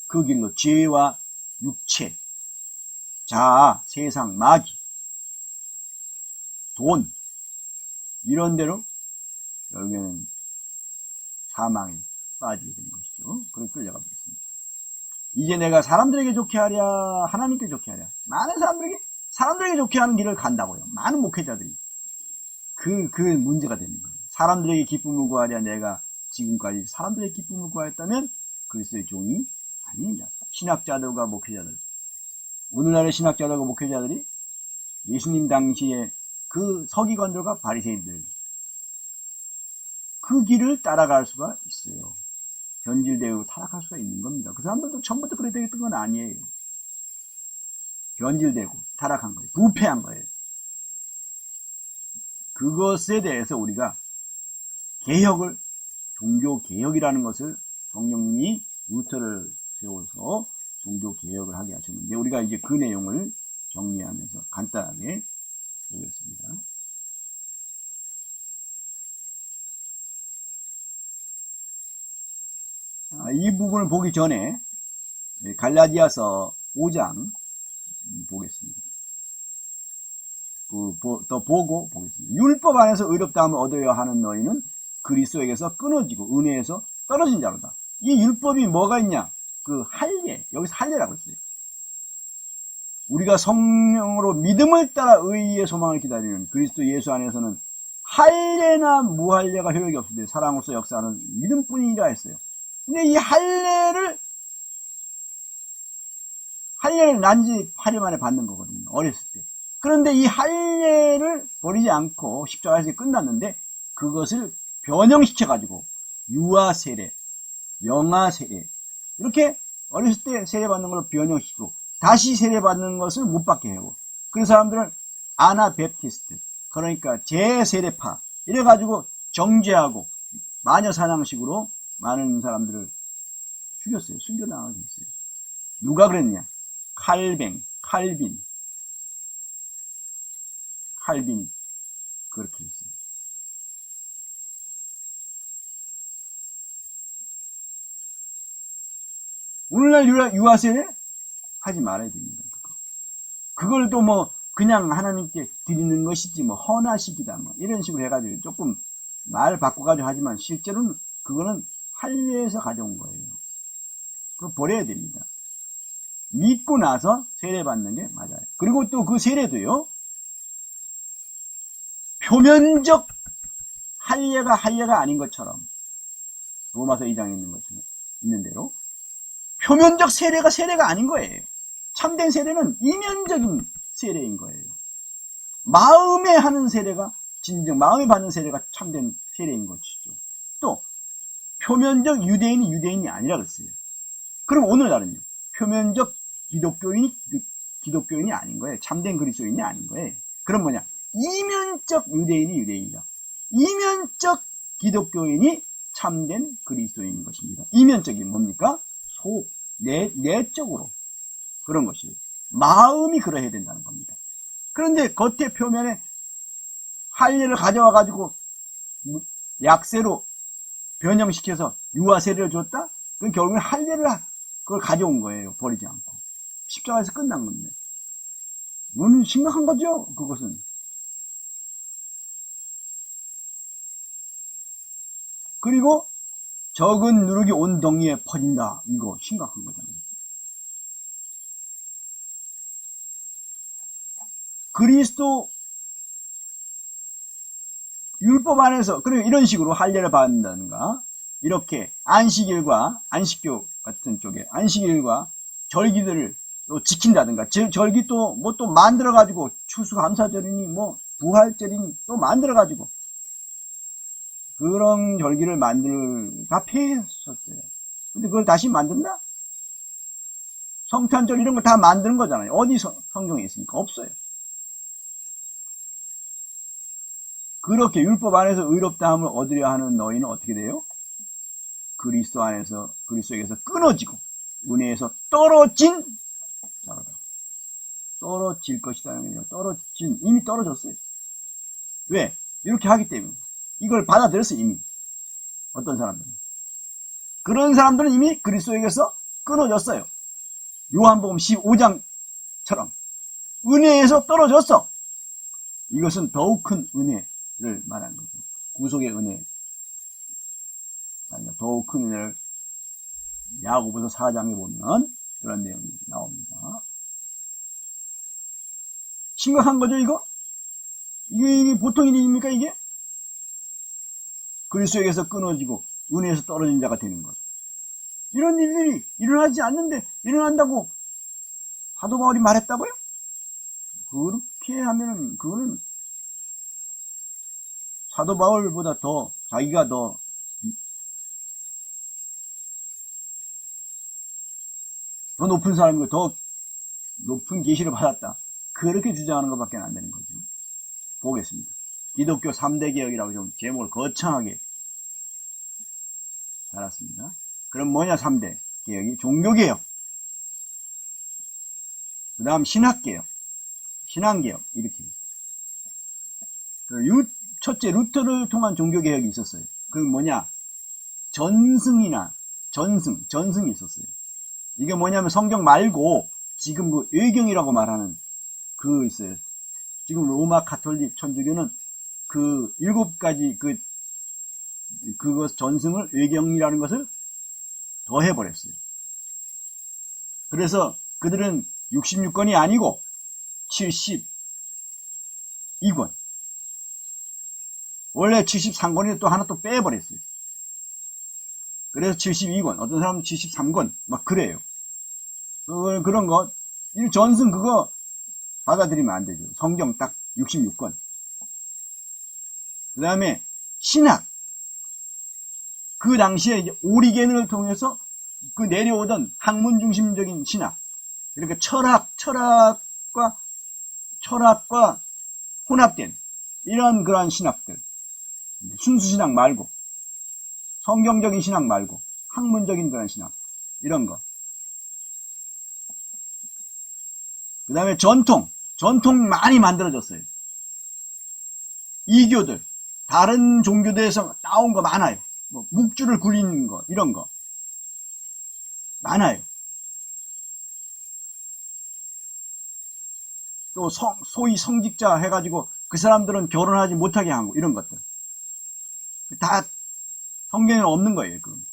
그 길로 죄와 육체, 자아, 세상, 마귀, 돈, 이런 대로 결국에는 사망에 빠지게 된 것이죠. 그렇게 끌려가 버렸습니다. 이제 내가 사람들에게 좋게 하랴, 하나님께 좋게 하랴. 많은 사람들에게 좋게 하는 길을 간다고요. 많은 목회자들이. 그 문제가 되는 거예요. 사람들에게 기쁨을 구하랴. 내가 지금까지 사람들의 기쁨을 구하였다면 그리스도의 종이 아닙니다. 신학자들과 목회자들, 오늘날의 신학자들과 목회자들이 예수님 당시에 그 서기관들과 바리새인들, 그 길을 따라갈 수가 있어요. 변질되고 타락할 수가 있는 겁니다. 그 사람들도 처음부터 그래야 되겠던 건 아니에요. 변질되고 타락한 거예요. 부패한 거예요. 그것에 대해서 우리가 종교개혁이라는 것을 성령님이 루터를 세워서 종교개혁을 하게 하셨는데, 우리가 이제 그 내용을 정리하면서 간단하게 보겠습니다. 이 부분을 보기 전에 갈라디아서 5장 보겠습니다. 더 보고 보겠습니다. 율법 안에서 의롭다함을 얻어야 하는 너희는 그리스도에게서 끊어지고 은혜에서 떨어진 자로다. 이 율법이 뭐가 있냐? 그 할례, 여기서 할례라고 했어요. 우리가 성령으로 믿음을 따라 의의 소망을 기다리는 그리스도 예수 안에서는 할례나 무할례가 효력이 없을 때 사랑으로서 역사하는 믿음뿐이라 했어요. 근데 이 할례를 난지 8일 만에 받는 거거든요. 어렸을 때. 그런데 이 할례를 버리지 않고 십자가에서 끝났는데 그것을 변형시켜가지고 유아 세례, 영아 세례 이렇게 어렸을 때 세례받는 걸로 변형시키고 다시 세례받는 것을 못 받게 하고 그 사람들은 아나베프티스트 그러니까 재세례파 이래가지고 정죄하고 마녀 사냥식으로 많은 사람들을 죽였어요. 순교당하게 했어요. 누가 그랬냐? 칼빈이 그렇게 했어요. 오늘날 유아세례 하지 말아야 됩니다. 그걸 또 뭐 그냥 하나님께 드리는 것이지 뭐 헌화식이다 뭐 이런 식으로 해가지고 조금 말 바꿔가지고 하지만 실제로는 그거는 할례에서 가져온 거예요. 그거 버려야 됩니다. 믿고 나서 세례받는 게 맞아요. 그리고 또 그 세례도요. 표면적 할례가 아닌 것처럼 로마서 2장에 있는 대로 표면적 세례가 아닌 거예요. 참된 세례는 이면적인 세례인 거예요. 마음에 하는 세례가 진정 마음에 받는 세례가 참된 세례인 것이죠. 또 표면적 유대인이 아니라 그랬어요. 그럼 오늘날은요. 표면적 기독교인이 아닌 거예요. 참된 그리스도인이 아닌 거예요. 그럼 뭐냐? 이면적 유대인이다. 이면적 기독교인이 참된 그리스도인인 것입니다. 이면적이 뭡니까? 내적으로 그런 것이에요. 마음이 그러해야 된다는 겁니다. 그런데 겉에 표면에 할례를 가져와 가지고 약세로 변형시켜서 유아세례를 줬다? 그건 결국엔 할례를 그걸 가져온 거예요. 버리지 않고. 십자가에서 끝난 겁니다. 이건 심각한 거죠. 그것은. 그리고 적은 누룩이 온 덩이에 퍼진다. 이거 심각한 거잖아요. 그리스도 율법 안에서 그리고 이런 식으로 할례를 받는다든가 이렇게 안식일과 안식교 같은 쪽에 안식일과 절기들을 또 지킨다든가 절기 또 뭐 또 만들어 가지고 추수감사절이니 뭐 부활절이니 또 만들어 가지고 그런 절기를 다 폐했었어요. 근데 그걸 다시 만든다? 성탄절 이런 거 다 만드는 거잖아요. 어디 성경에 있습니까? 없어요. 그렇게 율법 안에서 의롭다함을 얻으려 하는 너희는 어떻게 돼요? 그리스도에게서 끊어지고 은혜에서 떨어질 것이다. 이미 떨어졌어요. 왜? 이렇게 하기 때문에. 이걸 받아들였어요, 이미. 어떤 사람들은. 그런 사람들은 이미 그리스도에게서 끊어졌어요. 요한복음 15장처럼. 은혜에서 떨어졌어. 이것은 더욱 큰 은혜를 말하는 거죠. 구속의 은혜. 더욱 큰 은혜를 야고보서 4장에 보면 그런 내용이 나옵니다. 심각한 거죠, 이거? 이게 보통 일입니까, 이게? 그리스도에게서 끊어지고 은혜에서 떨어진 자가 되는 것. 이런 일들이 일어나지 않는데 일어난다고 사도 바울이 말했다고요? 그렇게 하면 그거는 사도 바울보다 더 자기가 더 높은 사람이고 더 높은 계시를 받았다. 그렇게 주장하는 것밖에 안 되는 거죠. 보겠습니다. 기독교 3대 개혁이라고 좀 제목을 거창하게 달았습니다. 그럼 뭐냐 3대 개혁이? 종교개혁, 그 다음 신학개혁, 신앙개혁 이렇게. 첫째 루터를 통한 종교개혁이 있었어요. 그건 뭐냐? 전승이 있었어요. 이게 뭐냐면 성경 말고 지금 그 외경이라고 말하는 그 있어요. 지금 로마 가톨릭 천주교는 그 7가지 그 그것 전승을 외경이라는 것을 더해버렸어요. 그래서 그들은 66권이 아니고 72권. 원래 73권인데 또 하나 또 빼버렸어요. 그래서 72권, 어떤 사람은 73권, 막 그래요. 그런 거, 이 전승 그거 받아들이면 안 되죠. 성경 딱 66권. 그 다음에 신학. 그 당시에 이제 오리겐을 통해서 그 내려오던 학문 중심적인 신학. 이렇게 철학과 혼합된 이런 그러한 신학들. 순수 신학 말고, 성경적인 신학 말고, 학문적인 그런 신학. 이런 거. 그 다음에 전통 많이 만들어졌어요. 이교들, 다른 종교들에서 따온 거 많아요. 뭐 묵주를 굴리는 거, 이런 거 많아요. 또 소위 성직자 해가지고 그 사람들은 결혼하지 못하게 하고 이런 것들 다 성경에 없는 거예요. 그럼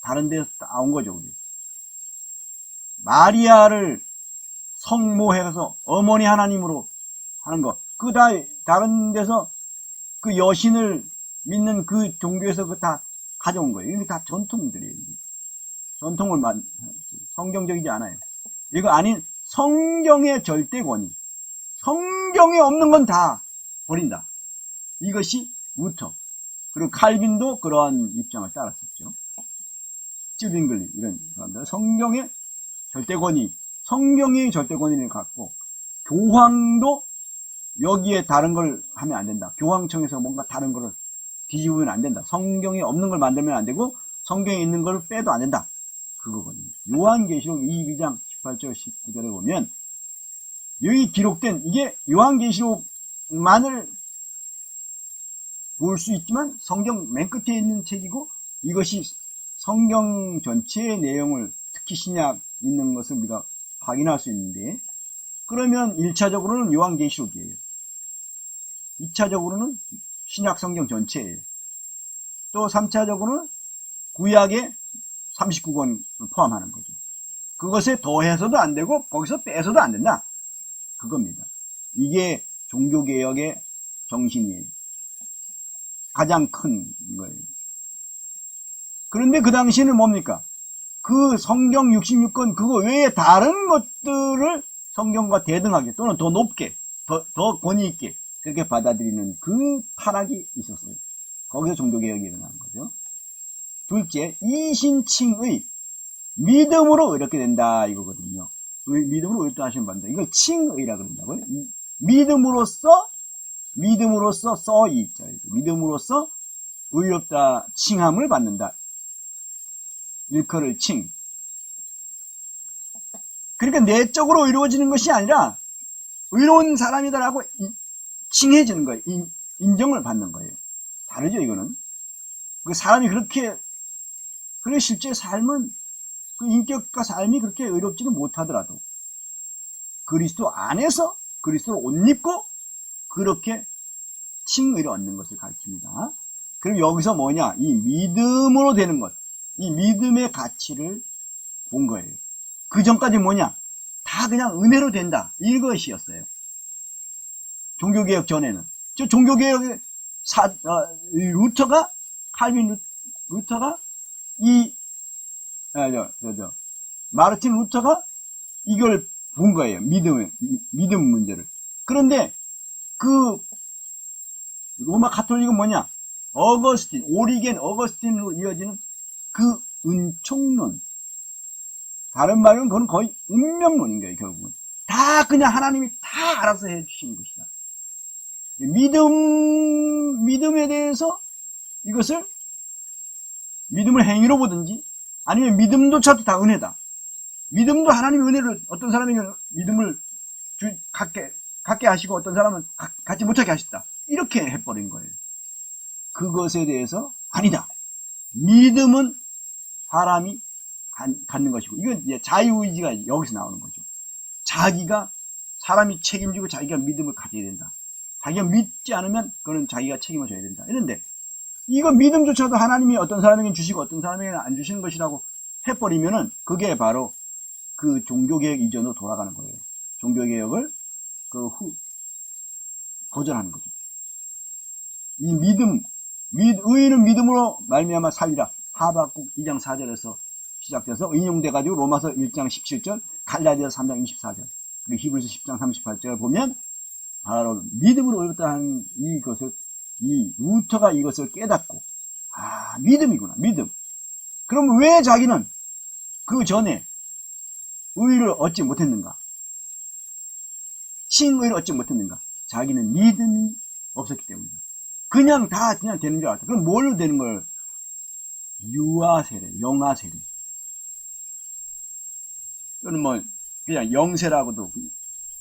다른 데서 따온 거죠. 우리. 마리아를 성모해서 어머니 하나님으로 하는 거, 그 다 다른 데서 그 여신을 믿는 그 종교에서 그 다 가져온 거예요. 이게 다 전통들이에요. 전통을 성경적이지 않아요. 이거 아닌 성경의 절대 권위. 성경에 없는 건 다 버린다. 이것이 루터. 그리고 칼빈도 그러한 입장을 따랐었죠. 스티븐글리 이런 사람들. 성경의 절대 권위, 성경의 절대 권위를 갖고 교황도 여기에 다른 걸 하면 안 된다. 교황청에서 뭔가 다른 거를 뒤집으면 안 된다. 성경에 없는 걸 만들면 안 되고 성경에 있는 걸 빼도 안 된다. 그거거든요. 요한계시록 22장 18절 19절에 보면 여기 기록된 이게 요한계시록만을 볼 수 있지만 성경 맨 끝에 있는 책이고 이것이 성경 전체의 내용을 특히 신약 있는 것을 우리가 확인할 수 있는데 그러면 1차적으로는 요한계시록이에요. 2차적으로는 신약 성경 전체예요. 또 3차적으로는 구약의 39권을 포함하는 거죠. 그것에 더해서도 안 되고 거기서 빼서도 안 된다. 그겁니다. 이게 종교개혁의 정신이에요. 가장 큰 거예요. 그런데 그 당시에는 뭡니까? 그 성경 66권 그거 외에 다른 것들을 성경과 대등하게 또는 더 높게 더 권위 있게 그렇게 받아들이는 그 타락이 있었어요. 거기서 종교개혁이 일어난 거죠. 둘째, 이신칭의 믿음으로 이렇게 된다 이거거든요. 믿음으로 의롭다 하시면 받는다. 이걸 칭의라 그런다고요. 믿음으로써 써이 있죠. 믿음으로써 의롭다 칭함을 받는다. 일컬을 칭. 그러니까 내적으로 의로워지는 것이 아니라 의로운 사람이다라고 칭해지는 거예요. 인정을 받는 거예요. 다르죠, 이거는. 그 사람이 그래 실제 삶은 그 인격과 삶이 그렇게 의롭지는 못하더라도 그리스도 안에서 그리스도를 옷 입고 그렇게 칭의를 얻는 것을 가르칩니다. 그럼 여기서 뭐냐? 이 믿음으로 되는 것, 이 믿음의 가치를 본 거예요. 그 전까지 뭐냐? 다 그냥 은혜로 된다. 이것이었어요. 종교개혁 전에는. 저 종교개혁의 루터가, 칼빈 루터가, 마르틴 루터가 이걸 본 거예요. 믿음 문제를. 그런데 그 로마 가톨릭은 뭐냐? 오리겐, 어거스틴으로 이어지는 그 은총론. 다른 말은 그건 거의 운명론인 거예요, 결국은. 다 그냥 하나님이 다 알아서 해주시는 것이다. 믿음에 대해서 이것을 믿음을 행위로 보든지 아니면 믿음조차도 다 은혜다. 믿음도 하나님의 은혜를 어떤 사람에게는 믿음을 갖게 하시고 어떤 사람은 갖지 못하게 하셨다. 이렇게 해버린 거예요. 그것에 대해서 아니다. 믿음은 사람이 갖는 것이고 이건 이제 자유의지가 여기서 나오는 거죠. 사람이 책임지고 자기가 믿음을 가져야 된다. 자기가 믿지 않으면 그거는 자기가 책임을 져야 된다. 이런데 이거 믿음조차도 하나님이 어떤 사람에게 주시고 어떤 사람에게는 안 주시는 것이라고 해버리면은 그게 바로 그 종교개혁 이전으로 돌아가는 거예요. 종교개혁을 거절하는 거죠. 이 믿음, 의인은 믿음으로 말미암아 살리라. 하박국 2장 4절에서 시작돼서 인용돼가지고 로마서 1장 17절, 갈라디아서 3장 24절, 그리고 히브리서 10장 38절을 보면 바로 믿음으로 의롭다 하는 이것을, 이 루터가 이것을 깨닫고, 믿음이구나, 믿음. 그럼 왜 자기는 그 전에 의를 얻지 못했는가? 칭의를 얻지 못했는가? 자기는 믿음이 없었기 때문이다. 그냥 되는 줄 알았다. 그럼 뭘로 되는 걸? 유아세례, 영아세례. 또는 그냥 영세라고도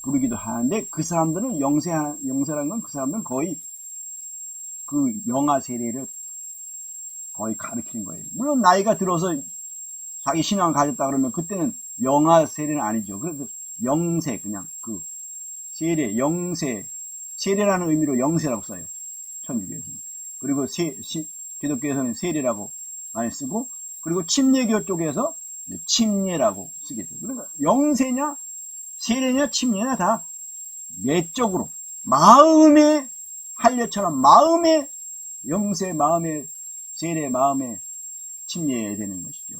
부르기도 하는데, 그 사람들은 영세라는 건 그 사람들은 거의 그 영아세례를 거의 가르치는 거예요. 물론 나이가 들어서 자기 신앙을 가졌다 그러면 그때는 영아세례는 아니죠. 그래서 영세, 그냥 세례, 영세, 세례라는 의미로 영세라고 써요. 천주교에서는. 그리고 기독교에서는 세례라고 많이 쓰고, 그리고 침례교 쪽에서 침례라고 쓰겠죠. 그러니까 영세냐, 세례냐, 침례냐 다 내적으로, 마음의 할례처럼 마음의 영세, 마음의 세례, 마음의 침례해야 되는 것이죠.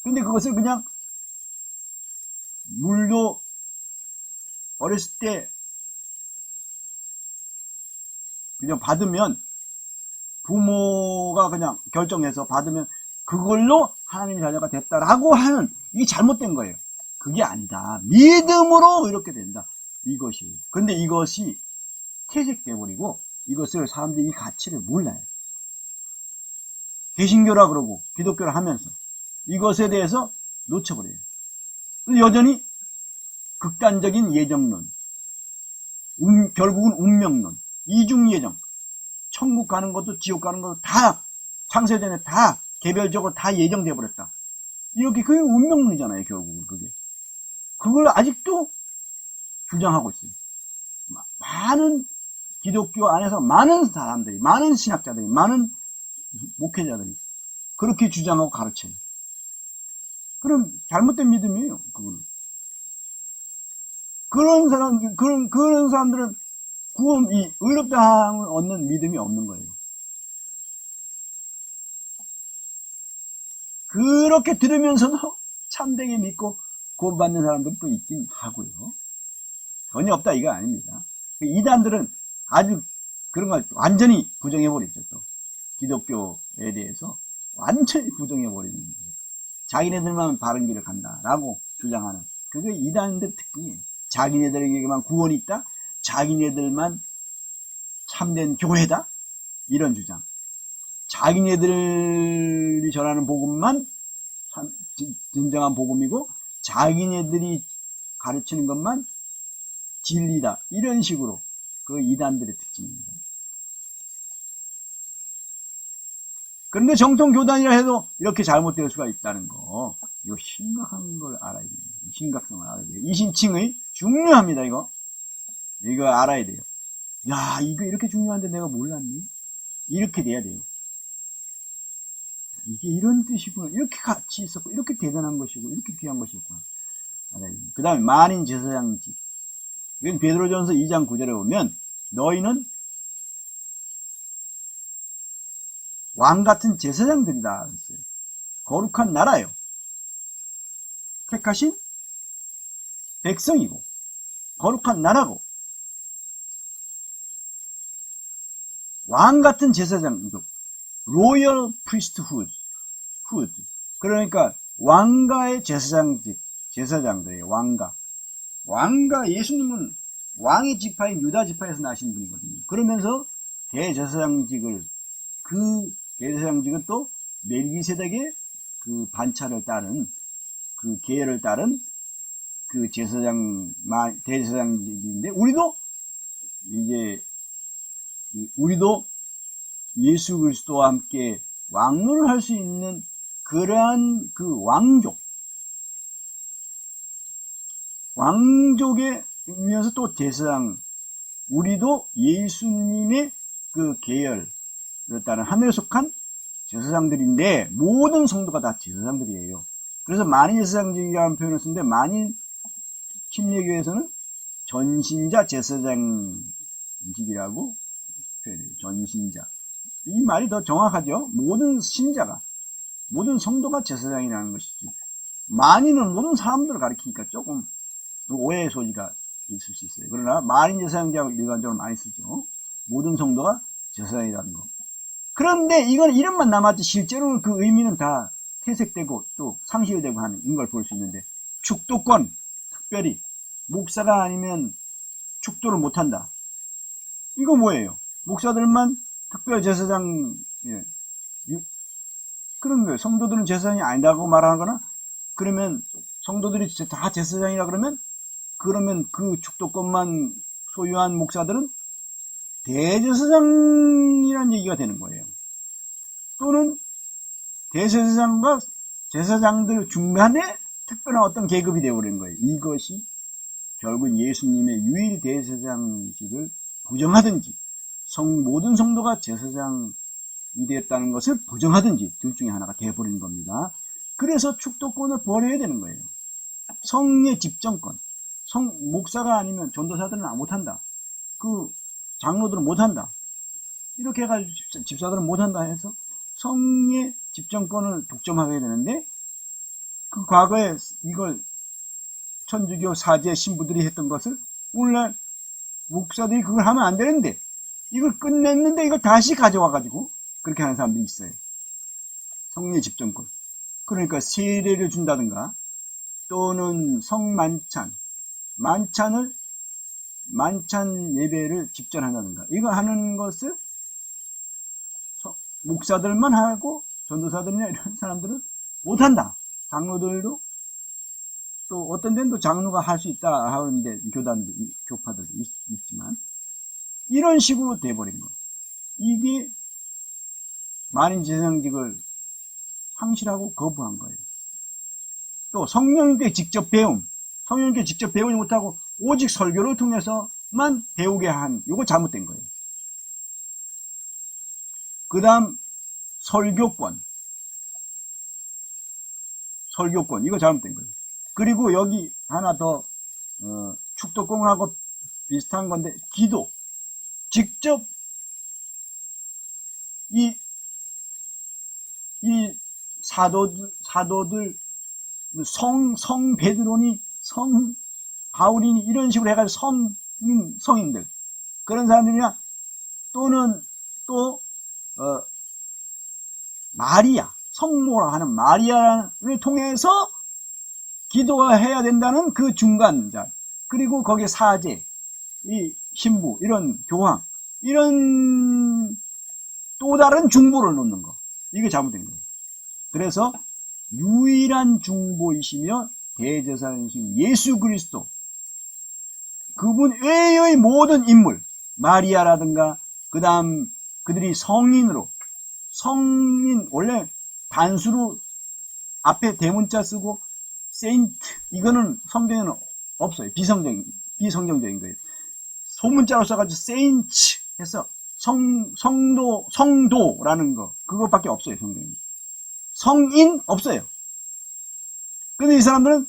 근데 그것을 그냥 물도 어렸을 때 그냥 받으면, 부모가 그냥 결정해서 받으면 그걸로 하나님의 자녀가 됐다라고 하는, 이게 잘못된 거예요. 그게 아니다. 믿음으로 이렇게 된다. 이것이에요. 근데 이것이 퇴색돼버리고 이것을 사람들이 이 가치를 몰라요. 개신교라 그러고 기독교를 하면서 이것에 대해서 놓쳐버려요. 여전히 극단적인 예정론, 결국은 운명론, 이중예정, 천국 가는 것도 지옥 가는 것도 다 창세전에 다 개별적으로 다 예정돼 버렸다. 이렇게 그게 운명론이잖아요. 결국은 그걸 아직도 주장하고 있어요. 많은 기독교 안에서 많은 사람들이, 많은 신학자들이, 많은 목회자들이 그렇게 주장하고 가르쳐요. 그럼 잘못된 믿음이에요. 그거는. 그런 사람들은 이 의롭다함을 얻는 믿음이 없는 거예요. 그렇게 들으면서도 참되게 믿고 구원받는 사람들도 있긴 하고요. 전혀 없다 이거 아닙니다. 이단들은 아주 그런 걸 완전히 부정해버리죠. 또 기독교에 대해서 완전히 부정해버리는 거예요. 자기네들만 바른 길을 간다라고 주장하는, 그게 이단들 특징이에요. 자기네들에게만 구원이 있다, 자기네들만 참된 교회다, 이런 주장. 자기네들이 전하는 복음만 진정한 복음이고 자기네들이 가르치는 것만 진리다, 이런 식으로 그 이단들의 특징입니다. 그런데 정통교단이라 해도 이렇게 잘못될 수가 있다는 거, 이거 심각한 걸 알아야 됩니다. 심각성을 알아야 돼요. 이신칭의 중요합니다. 이거 알아야 돼요. 야, 이거 이렇게 중요한데 내가 몰랐니? 이렇게 돼야 돼요. 이게 이런 뜻이구나, 이렇게 가치 있었고 이렇게 대단한 것이고 이렇게 귀한 것이었구나. 그 다음에 만인 제사장직, 이건 베드로전서 2장 9절에 보면 너희는 왕같은 제사장들이다 했어요. 거룩한 나라요, 택하신 백성이고 거룩한 나라고 왕같은 제사장들, 로열 프리스트후드, 그러니까 왕가의 제사장들이에요. 왕가, 예수님은 왕의 지파인 유다 지파에서 나신 분이거든요. 그러면서 대제사장직은 또 멜기세덱의 그 반차를 따른, 그 계열을 따른 그 대제사장직인데, 우리도 예수 그리스도와 함께 왕노를 할 수 있는 그러한 그 왕족이면서 또 제사장, 우리도 예수님의 그 계열, 그렇다는 하늘에 속한 제사장들인데 모든 성도가 다 제사장들이에요. 그래서 만인 제사장직이라는 표현을 쓰는데 만인 침례교에서는 전신자 제사장직이라고 표현해요. 전신자. 이 말이 더 정확하죠. 모든 신자가, 모든 성도가 제사장이라는 것이지. 만인은 모든 사람들을 가리키니까 조금 오해의 소지가 있을 수 있어요. 그러나 만인 제사장직을 일반적으로 많이 쓰죠. 모든 성도가 제사장이라는 거. 그런데 이건 이름만 남았지 실제로는 그 의미는 다 퇴색되고 또 상실되고 하는 걸 볼 수 있는데, 축도권, 특별히 목사가 아니면 축도를 못한다. 이거 뭐예요? 목사들만 특별 제사장, 그런 거예요. 성도들은 제사장이 아니라고 말하는 거나, 그러면 성도들이 다 제사장이라 그러면 그 축도권만 소유한 목사들은 대제사장이라는 얘기가 되는 거예요. 또는 대제사장과 제사장들 중간에 특별한 어떤 계급이 되어버린 거예요. 이것이 결국 예수님의 유일 대제사장직을 부정하든지 모든 성도가 제사장이 되었다는 것을 부정하든지 둘 중에 하나가 되어버리는 겁니다. 그래서 축도권을 버려야 되는 거예요. 성의 집정권, 목사가 아니면 전도사들은 못한다. 그 장로들은 못한다. 이렇게 해가지고 집사들은 못한다 해서 성의 집정권을 독점하게 되는데, 그 과거에 이걸 천주교 사제 신부들이 했던 것을 오늘날 목사들이 그걸 하면 안 되는데, 이걸 끝냈는데 이걸 다시 가져와가지고 그렇게 하는 사람들이 있어요. 성의 집정권. 그러니까 세례를 준다든가 또는 성만찬, 만찬 예배를 집전한다든가 이거 하는 것을 목사들만 하고 전도사들이나 이런 사람들은 못한다. 장로들도 또 어떤 데는 또 장로가 할 수 있다 하는데 교파들도 있지만 이런 식으로 돼버린 거. 이게 만인 제사장직을 상실하고 거부한 거예요. 또 성령님께 직접 성령님께 직접 배우지 못하고 오직 설교를 통해서만 배우게 한, 이거 잘못된 거예요. 그 다음 설교권, 이거 잘못된 거예요. 그리고 여기 하나 더 축도권하고 비슷한 건데, 기도. 직접 이 사도들 성 베드로니, 성 바울이니 이런 식으로 해가지고 성인들 그런 사람들이나 또는 또 마리아, 성모라 하는 마리아를 통해서 기도가 해야 된다는 그 중간자, 그리고 거기에 사제, 이 신부, 이런 교황, 이런 또 다른 중보를 놓는 거, 이게 잘못된 거예요. 그래서 유일한 중보이시며 대제사장이신 예수 그리스도, 그분 외의 모든 인물, 마리아라든가 그 다음 그들이 성인, 원래 단수로 앞에 대문자 쓰고 세인트, 이거는 성경에는 없어요. 비성경적인 거예요. 소문자로 써가지고 세인트 해서 성도라는 거, 그것밖에 없어요. 성경에 성인 없어요. 근데 이 사람들은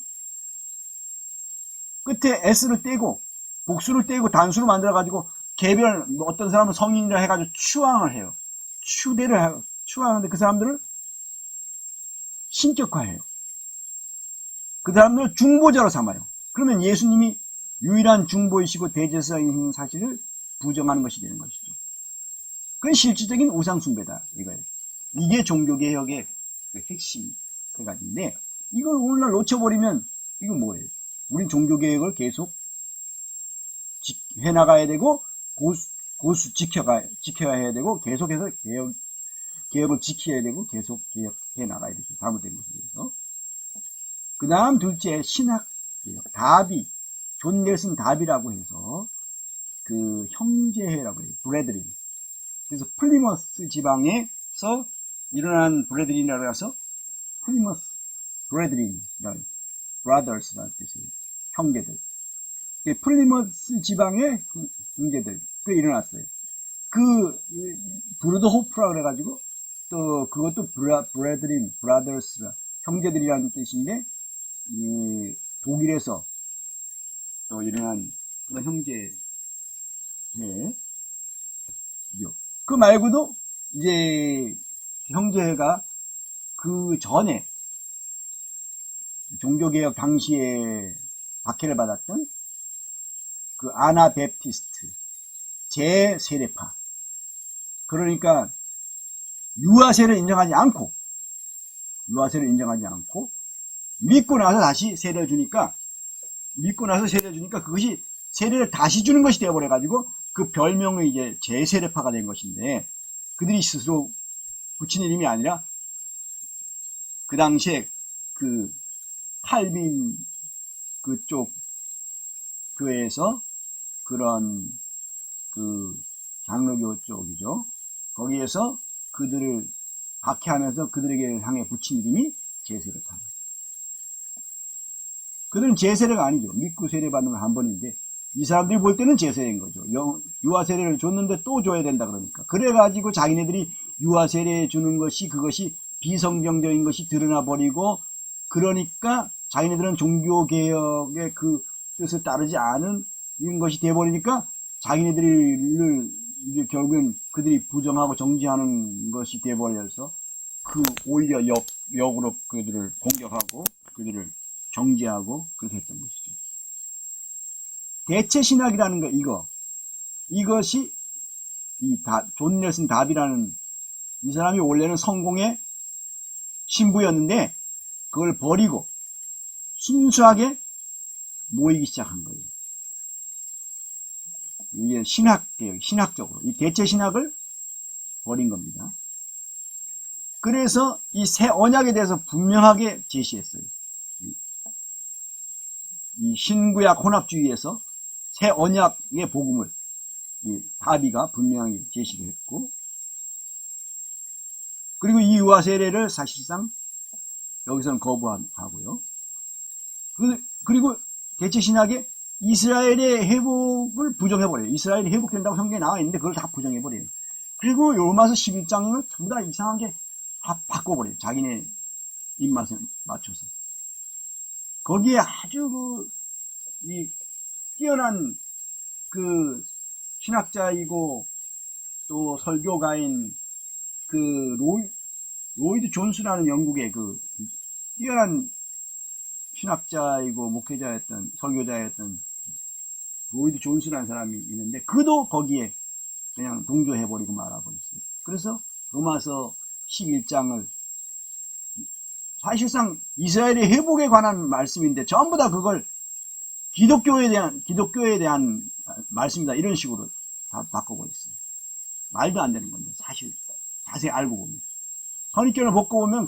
끝에 s를 떼고 복수를 떼고 단수로 만들어가지고 개별, 어떤 사람은 성인이라 해가지고 추앙을 해요. 추앙하는데 그 사람들을 신격화해요. 그 사람들을 중보자로 삼아요. 그러면 예수님이 유일한 중보이시고 대제사장이신 사실을 부정하는 것이 되는 것이죠. 그건 실질적인 우상숭배다, 이거예요. 이게 종교개혁의 핵심 세 가지인데, 이걸 오늘날 놓쳐버리면 이건 뭐예요? 우린 종교개혁을 계속 해나가야 되고 고수 지켜야 되고 계속해서 개혁을 지켜야 되고 계속 개혁해 나가야 되죠. 잘못된 것에 대해서. 그 다음 둘째, 신학 개혁. 다비, 존 넬슨 다비라고 해서 그 형제회라고 해요. 브레드린. 그래서 플리머스 지방에서 일어난 브레드린이라고 해서 플리머스 브레드린이라고 해요. 브라더스라는 뜻이에요. 형제들. 플리머스 지방의 형제들, 그 일어났어요. 브루드 호프라 그래가지고, 또, 그것도 브라더스, 형제들이라는 뜻인데, 독일에서 또 일어난 그런 형제회, 그 말고도, 이제, 형제회가 그 전에, 종교개혁 당시에 박해를 받았던 그 아나베프티스트 제세례파, 그러니까 유아세를 인정하지 않고 믿고 나서 다시 세례를 주니까 그것이 세례를 다시 주는 것이 되어버려 가지고 그 별명이 이제 제세례파가 된 것인데, 그들이 스스로 붙인 이름이 아니라 그 당시에 그 칼빈 그쪽 교회에서 그런 그 장로교 쪽이죠. 거기에서 그들을 박해하면서 그들에게 향해 붙인 이름이 제세례파. 그들은 제세례가 아니죠. 믿고 세례 받는 건 한 번인데, 이 사람들이 볼 때는 제세례인 거죠. 유아 세례를 줬는데 또 줘야 된다 그러니까. 그래가지고 자기네들이 유아 세례 주는 것이, 그것이 비성경적인 것이 드러나 버리고, 그러니까 자기네들은 종교개혁의 그 뜻을 따르지 않은 이런 것이 돼버리니까 자기네들을 이제 결국엔 그들이 부정하고 정지하는 것이 돼버려서 오히려 역으로 그들을 공격하고 그들을 정지하고 그렇게 했던 것이죠. 대체신학이라는 거, 이것이 존 넬슨 답이라는 이 사람이 원래는 성공의 신부였는데 그걸 버리고 순수하게 모이기 시작한 거예요. 이게 신학적으로 이 대체신학을 버린 겁니다. 그래서 이 새 언약에 대해서 분명하게 제시했어요. 이 신구약 혼합주의에서 새 언약의 복음을 다비가 분명히 제시를 했고, 그리고 이 유아 세례를 사실상 여기서는 거부하고요. 그리고 대체신학에 이스라엘의 회복을 부정해버려요. 이스라엘이 회복된다고 성경에 나와 있는데 그걸 다 부정해버려요. 그리고 로마서 11장은 전부 다 이상하게 다 바꿔버려요. 자기네 입맛에 맞춰서. 거기에 아주 뛰어난 신학자이고 또 설교가인 로이드 존스라는 영국의 뛰어난 신학자이고 목회자였던 설교자였던 로이드 존스라는 사람이 있는데, 그도 거기에 그냥 동조해버리고 말아버렸어요. 그래서 로마서 11장을 사실상 이스라엘의 회복에 관한 말씀인데 전부 다 그걸 기독교에 대한 말씀이다 이런 식으로 다 바꿔버렸어요. 말도 안 되는 건데 사실 자세히 알고 보면, 선입견을 벗고 보면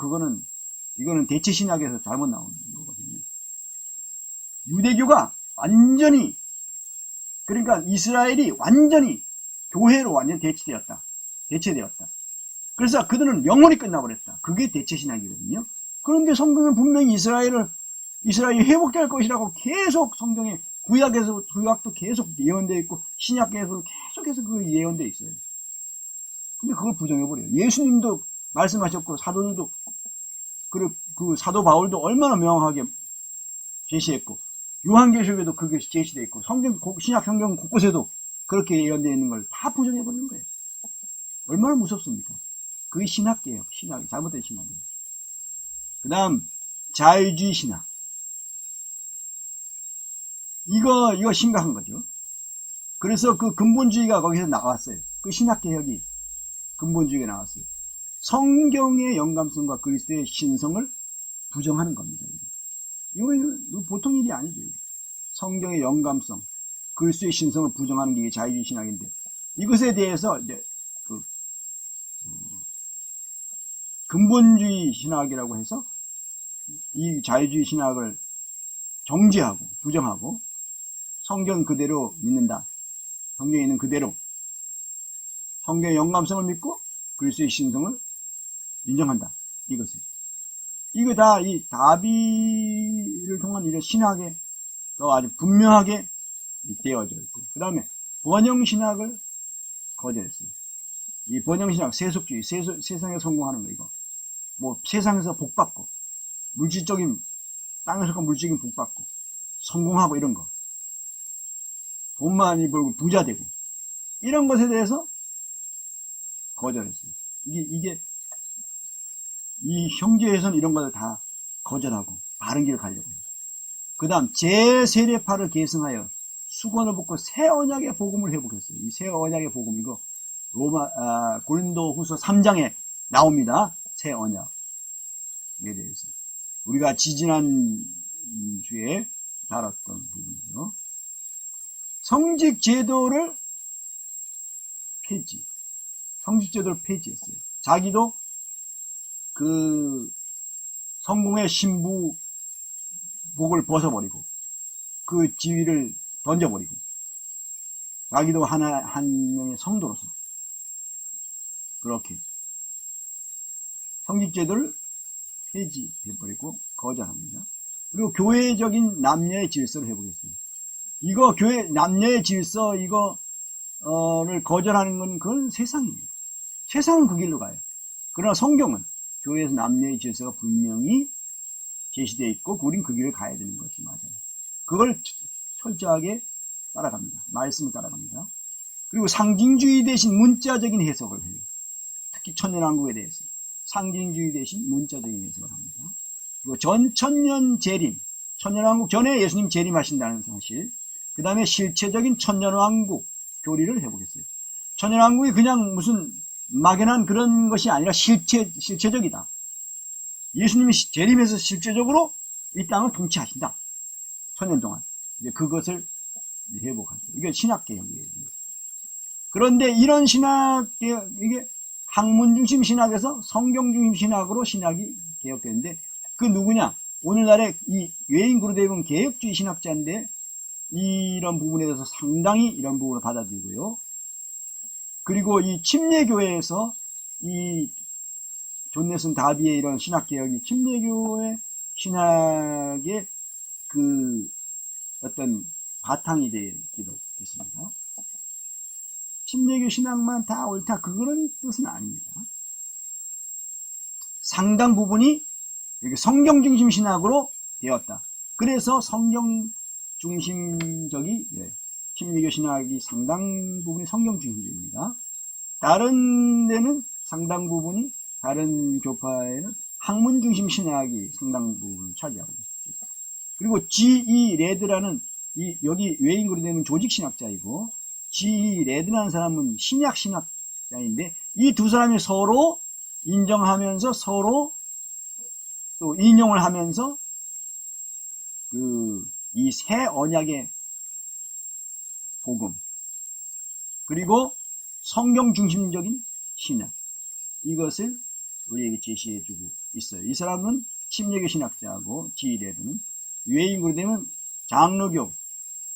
이거는 대체신학에서 잘못 나오는 거거든요. 유대교가 완전히, 그러니까 이스라엘이 완전히 교회로 완전히 대체되었다. 그래서 그들은 영원히 끝나버렸다. 그게 대체신학이거든요. 그런데 성경은 분명히 이스라엘이 회복될 것이라고 계속 성경에 구약도 계속 예언되어 있고 신약에서도 계속해서 그게 예언되어 있어요. 근데 그걸 부정해버려요. 예수님도 말씀하셨고 사도들도 그 사도 바울도 얼마나 명확하게 제시했고, 요한계시록에도 그게 제시되어 있고, 신약 성경 곳곳에도 그렇게 예언되어 있는 걸 다 부정해버리는 거예요. 얼마나 무섭습니까? 그게 신학이에요. 잘못된 신학이에요. 그 다음 자유주의 신학, 이거 심각한 거죠. 그래서 그 근본주의가 거기서 나왔어요. 그 신학개혁이 근본주의가 나왔어요. 성경의 영감성과 그리스도의 신성을 부정하는 겁니다. 이거 보통 일이 아니죠. 성경의 영감성, 그리스도의 신성을 부정하는 게 자유주의 신학인데, 이것에 대해서 이제 근본주의 신학이라고 해서 이 자유주의 신학을 정지하고 부정하고 성경 그대로 믿는다. 성경에 있는 그대로 성경의 영감성을 믿고 그리스도의 신성을 인정한다. 이거 다 이 다비를 통한 이런 신학에 또 아주 분명하게 되어져 있고, 그 다음에 번영신학을 거절했어요. 이 번영신학, 세속주의, 세상에 성공하는 거, 이거. 뭐, 세상에서 복받고, 물질적인, 땅에서 물질적인 복받고, 성공하고 이런 거. 돈 많이 벌고 부자 되고, 이런 것에 대해서 거절했어요. 이 형제에서는 이런 것을 다 거절하고, 바른 길을 가려고 해요. 그 다음, 제 세례파를 계승하여 수건을 벗고 새 언약의 복음을 회복했어요. 이 새 언약의 복음, 이거, 고린도 후서 3장에 나옵니다. 새 언약에 대해서. 우리가 지지난 주에 다뤘던 부분이죠. 성직 제도를 폐지했어요. 자기도 그 성공의 신부복을 벗어버리고 그 지위를 던져버리고 자기도 한 명의 성도로서 그렇게 성직제도를 폐지해버리고 거절합니다. 그리고 교회적인 남녀의 질서를 해보겠어요. 이거 교회 남녀의 질서 이거를 거절하는 건 그건 세상이에요. 세상은 그 길로 가요. 그러나 성경은 교회에서 남녀의 질서가 분명히 제시되어 있고 우린 그 길을 가야 되는 것이 맞아요. 그걸 철저하게 따라갑니다. 말씀을 따라갑니다. 그리고 상징주의 대신 문자적인 해석을 해요. 특히 천년왕국에 대해서 상징주의 대신 문자적인 해석을 합니다. 그리고 전천년 재림, 천년왕국 전에 예수님 재림하신다는 사실, 그 다음에 실체적인 천년왕국 교리를 해보겠어요. 천년왕국이 그냥 무슨 막연한 그런 것이 아니라 실체적이다. 예수님이 재림해서 실제적으로 이 땅을 통치하신다. 천년 동안. 이제 그것을 회복한다. 이게 신학개혁이에요. 그런데 이런 신학개혁, 이게 학문중심 신학에서 성경중심 신학으로 신학이 개혁되는데, 그 누구냐? 오늘날의 이 외인 그루데이브는 개혁주의 신학자인데, 이런 부분에 대해서 상당히 이런 부분을 받아들이고요. 그리고 이 침례교회에서 이 존 넬슨 다비의 이런 신학개혁이 침례교회 신학의 그 어떤 바탕이 되기도 했습니다. 침례교 신학만 다 옳다, 그런 뜻은 아닙니다. 상당 부분이 성경 중심 신학으로 되었다. 그래서 성경 중심적이, 침례교 신학이 상당 부분이 성경 중심적입니다. 다른 데는 상당 부분이, 다른 교파에는 학문 중심 신학이 상당 부분을 차지하고 있습니다. 그리고 G.E. 레드라는, 여기 외인 그루데이브는 조직 신학자이고, G.E. 레드라는 사람은 신약 신학자인데, 이 두 사람이 서로 인정하면서 서로 또 인용을 하면서 이 새 언약의 복음, 그리고 성경 중심적인 신학, 이것을 우리에게 제시해주고 있어요. 이 사람은 침례교 신학자하고 G.E. 레드는 외인 그루데이브는 장로교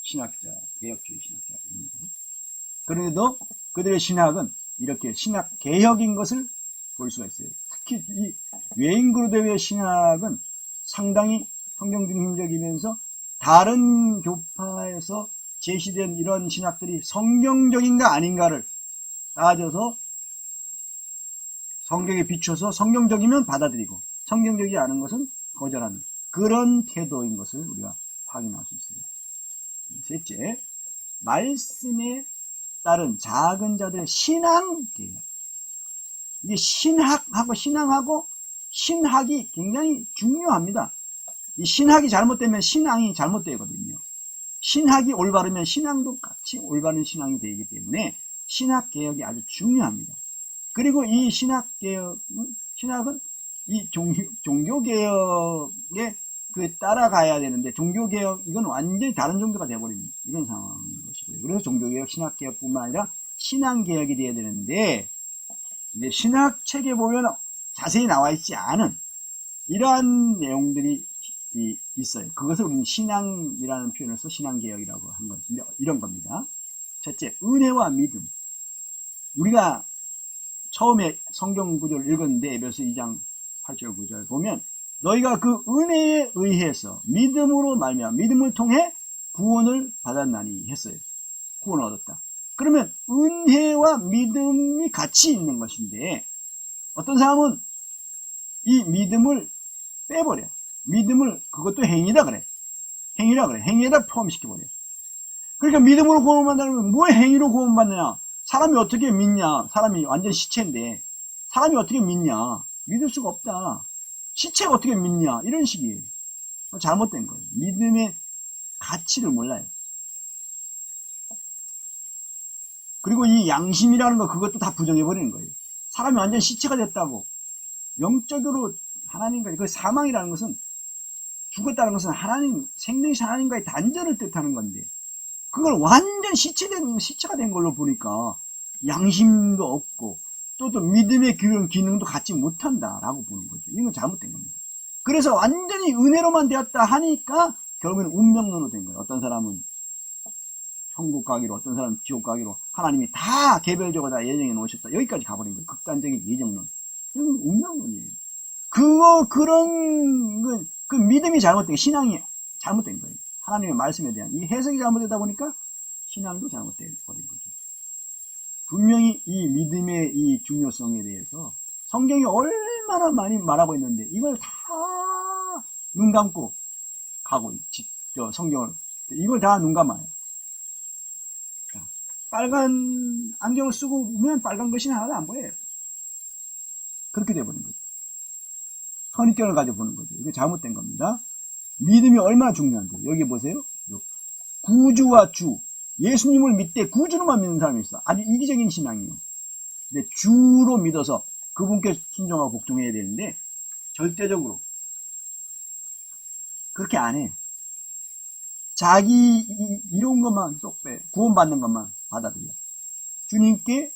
신학자, 개혁주의 신학자입니다. 그래도 그들의 신학은 이렇게 신학 개혁인 것을 볼 수가 있어요. 특히 이 외인 그루데이브의 신학은 상당히 성경 중심적이면서 다른 교파에서 제시된 이런 신학들이 성경적인가 아닌가를 따져서 성경에 비춰서 성경적이면 받아들이고 성경적이지 않은 것은 거절하는 그런 태도인 것을 우리가 확인할 수 있어요. 셋째, 말씀에 따른 작은 자들의 신앙개혁. 이게 신학하고 신앙하고 신학이 굉장히 중요합니다. 이 신학이 잘못되면 신앙이 잘못되거든요. 신학이 올바르면 신앙도 같이 올바른 신앙이 되기 때문에 신학개혁이 아주 중요합니다. 그리고 이 신학은 이 종교개혁에 따라가야 되는데, 종교개혁, 이건 완전히 다른 종교가 되어버리는 이런 상황인 것이고요. 그래서 종교개혁, 신학개혁뿐만 아니라 신앙개혁이 되어야 되는데, 이제 신학책에 보면 자세히 나와 있지 않은 이러한 내용들이 있어요. 그것을 우리는 신앙이라는 표현을 써 신앙개혁이라고 한 것인데, 이런 겁니다. 첫째, 은혜와 믿음. 우리가 처음에 성경 구절을 읽었는데, 에베소 2장 8절 9절 보면, 너희가 그 은혜에 의해서 믿음으로 말미암아 믿음을 통해 구원을 받았나니 했어요. 구원을 얻었다. 그러면 은혜와 믿음이 같이 있는 것인데 어떤 사람은 이 믿음을 빼버려. 믿음을 그것도 행위다 그래. 행위라 그래. 행위에다 포함시켜버려. 그러니까 믿음으로 구원받는다면 뭐 행위로 구원받느냐? 사람이 어떻게 믿냐? 사람이 완전 시체인데 사람이 어떻게 믿냐? 믿을 수가 없다. 시체가 어떻게 믿냐? 이런 식이에요. 잘못된 거예요. 믿음의 가치를 몰라요. 그리고 이 양심이라는 거 그것도 다 부정해버리는 거예요. 사람이 완전 시체가 됐다고 영적으로 하나님과 그 사망이라는 것은 죽었다는 것은 하나님 생명이신 하나님과의 단절을 뜻하는 건데 그걸 완전 시체가 된 걸로 보니까 양심도 없고 또 믿음의 기능도 갖지 못한다라고 보는 거죠. 이건 잘못된 겁니다. 그래서 완전히 은혜로만 되었다 하니까 결국은 운명론으로 된 거예요. 어떤 사람은 천국 가기로, 어떤 사람은 지옥 가기로 하나님이 다 개별적으로 다 예정해 놓으셨다. 여기까지 가버린 거예요. 극단적인 예정론. 이건 운명론이에요. 그 믿음이 잘못된 거예요. 신앙이 잘못된 거예요. 하나님의 말씀에 대한 이 해석이 잘못되다 보니까 신앙도 잘못돼 버린 거죠. 분명히 이 믿음의 이 중요성에 대해서 성경이 얼마나 많이 말하고 있는데 이걸 다 눈 감고 가고 성경을 이걸 다 눈 감아요. 빨간 안경을 쓰고 보면 빨간 것이 하나도 안 보여요. 그렇게 돼버린 거죠. 선입견을 가져보는 거죠. 이게 잘못된 겁니다. 믿음이 얼마나 중요한데 여기 보세요. 구주와 주 예수님을 믿되 구주로만 믿는 사람이 있어. 아주 이기적인 신앙이에요. 근데 주로 믿어서 그분께 순종하고 복종해야 되는데 절대적으로 그렇게 안 해. 자기 이런 것만 쏙 빼. 구원받는 것만 받아들여. 주님께